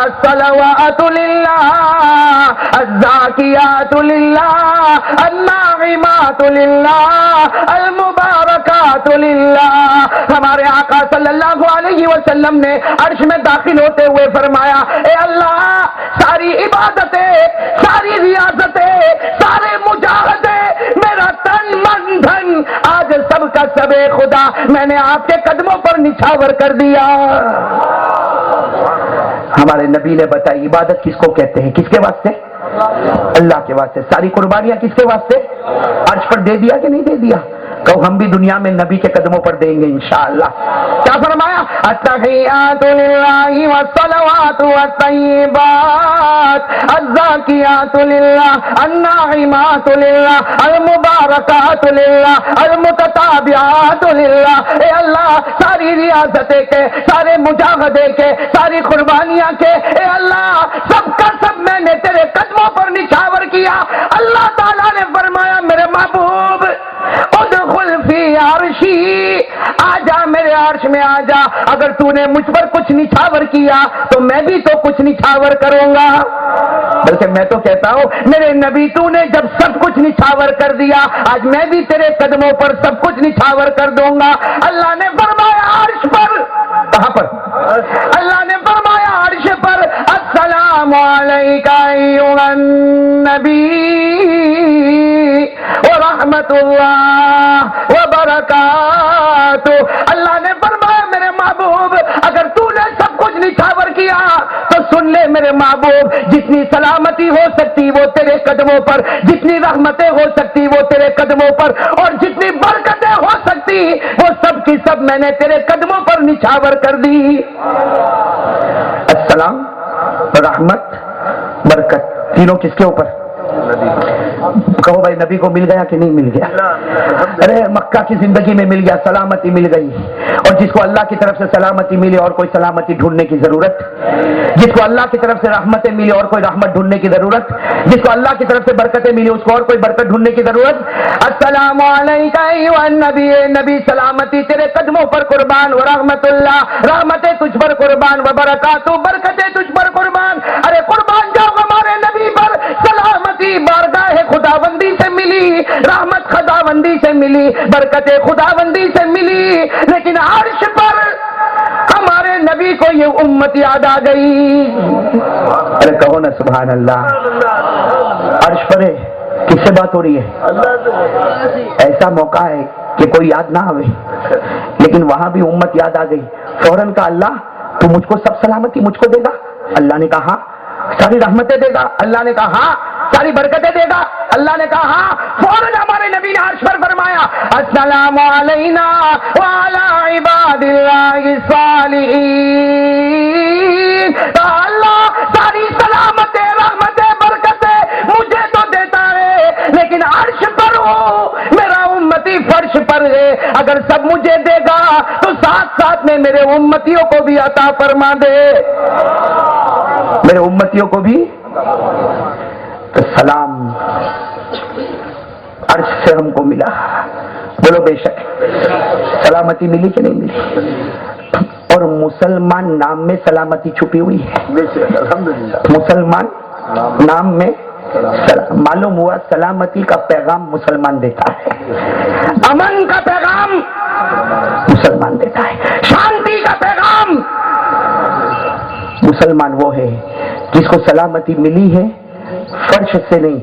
الصلوات للہ الزاکیات للہ الناعمات للہ المبارکات للہ۔ ہمارے آقا صلی اللہ علیہ وسلم نے عرش میں داخل ہوتے ہوئے فرمایا، اے اللہ، ساری عبادتیں، ساری ریاضتیں، سارے مجاہدے، میرا تن من دھن، آج سب کا سب خدا میں نے آپ کے قدموں پر نچھاور کر دیا۔ ہمارے نبی نے بتائی عبادت کس کو کہتے ہیں، کس کے واسطے؟ اللہ کے واسطے۔ ساری قربانیاں کس کے واسطے؟ عرش پر دے دیا کہ نہیں دے دیا؟ کہو ہم بھی دنیا میں نبی کے قدموں پر دیں گے انشاءاللہ۔ کیا فرمایا؟ التحیات للہ والصلوات والطیبات الزاکیات للہ الناعمات للہ المبارکات للہ المتتابعات للہ۔ اے اللہ، ساری ریاضتیں کے، سارے مجاہدے کے، ساری قربانیاں کے، اے اللہ، سب کا سب میں نے تیرے قدموں پر نچھاور کیا۔ اللہ تعالیٰ نے فرمایا، میرے محبوب ادخل فی عرشی، آجا میرے عرش میں آجا، اگر تو نے مجھ پر کچھ نچھاور کیا تو میں بھی تو کچھ نچھاور کروں گا۔ بلکہ میں تو کہتا ہوں میرے نبی، تو نے جب سب کچھ نچھاور کر دیا، آج میں بھی تیرے قدموں پر سب کچھ نچھاور کر دوں گا۔ اللہ نے فرمایا عرش پر، کہاں پر؟ اللہ نے فرمایا عرش پر، السلام علیکہ ایھا النبی ورحمۃ اللہ وبرکاتہ۔ اللہ نے فرمایا میرے محبوب، اگر تو نے سب کچھ نچھاور کیا تو سن لے میرے محبوب، جتنی سلامتی ہو سکتی وہ تیرے قدموں پر، جتنی رحمتیں ہو سکتی وہ تیرے قدموں پر، اور جتنی برکتیں ہو سکتی وہ سب کی سب میں نے تیرے قدموں پر نچھاور کر دی۔ السلام، رحمت، برکت، تینوں کس کے اوپر؟ کہو بھائی نبی کو مل گیا کہ نہیں مل گیا؟ ارے مکہ کی زندگی میں مل گیا، سلامتی مل گئی۔ اور جس کو اللہ کی طرف سے سلامتی ملی اور کوئی سلامتی ڈھونڈنے کی ضرورت، جس کو اللہ کی طرف سے رحمتیں ملی اور کوئی رحمت ڈھونڈنے کی ضرورت، جس کو اللہ کی طرف سے برکتیں ملی اس کو اور کوئی برکت ڈھونڈنے کی ضرورت۔ السلام علیکہ ایھا النبی، نبی سلامتی تیرے قدموں پر قربان، ورحمت اللہ، رحمتیں تجھ پر قربان، وبرکاتہ، برکتیں تجھ پر قربان۔ ارے قربان جاؤ ہمارے نبی پر، سلامتی بارگاہ خداوندی سے ملی، رحمت خداوندی سے ملی، برکت خداوندی سے ملی، لیکن عرش پر ہمارے نبی کو یہ امت یاد آ گئی۔ ارے کہو نا سبحان اللہ۔ عرش پر ہے، کس سے بات ہو رہی ہے؟ ایسا موقع ہے کہ کوئی یاد نہ آوے، لیکن وہاں بھی امت یاد آ گئی۔ فوراً کہا اللہ تو مجھ کو سب سلامتی مجھ کو دے گا؟ اللہ نے کہا ساری رحمتیں دے گا؟ اللہ نے کہا ہاں۔ ساری برکتیں دے گا؟ اللہ نے کہا ہاں۔ فوراً ہمارے نبی نے عرش پر فرمایا السلام علینا وعلی عباد اللہ الصالحین۔ اللہ ساری سلامتیں، رحمتیں، برکتیں مجھے تو دیتا ہے، لیکن عرش پر ہو، میرا امتی فرش پر ہے، اگر سب مجھے دے گا تو ساتھ ساتھ میں میرے امتیوں کو بھی عطا فرما دے، میرے امتیوں کو بھی۔ تو سلام عرش سے ہم کو ملا، بولو بے شک سلامتی ملی کہ نہیں ملی؟ اور مسلمان نام میں سلامتی چھپی ہوئی ہے۔ مسلمان نام میں معلوم ہوا سلامتی کا پیغام مسلمان دیتا ہے، امن کا پیغام مسلمان دیتا ہے، شانتی کا پیغام۔ مسلمان وہ ہے جس کو سلامتی ملی ہے فرش سے نہیں،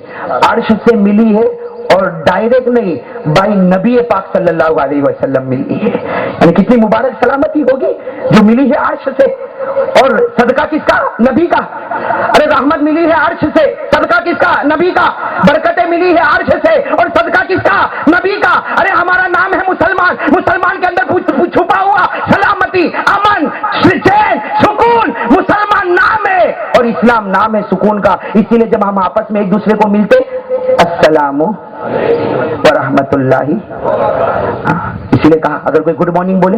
عرش سے ملی ہے، اور ڈائریکٹ نہیں، بائی نبی پاک صلی اللہ علیہ وسلم ملی ہے۔ یعنی کتنی مبارک سلامتی ہوگی جو ملی ہے عرش سے، اور صدقہ کس کا؟ نبی کا۔ ارے رحمت ملی ہے عرش سے، صدقہ کس کا؟ نبی کا۔ برکتیں ملی ہے عرش سے، اور صدقہ کس کا؟ نبی کا۔ ارے ہمارا نام ہے مسلمان، مسلمان کے اندر چھپا ہوا سلامتی، امن، چین، سکون، مسلمان نام ہے اور اسلام نام ہے سکون کا۔ اسی لیے جب ہم آپس میں ایک دوسرے کو ملتے السلام ورحمت اللہ، اسی لیے کہا اگر کوئی گڈ مارننگ بولے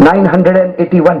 981।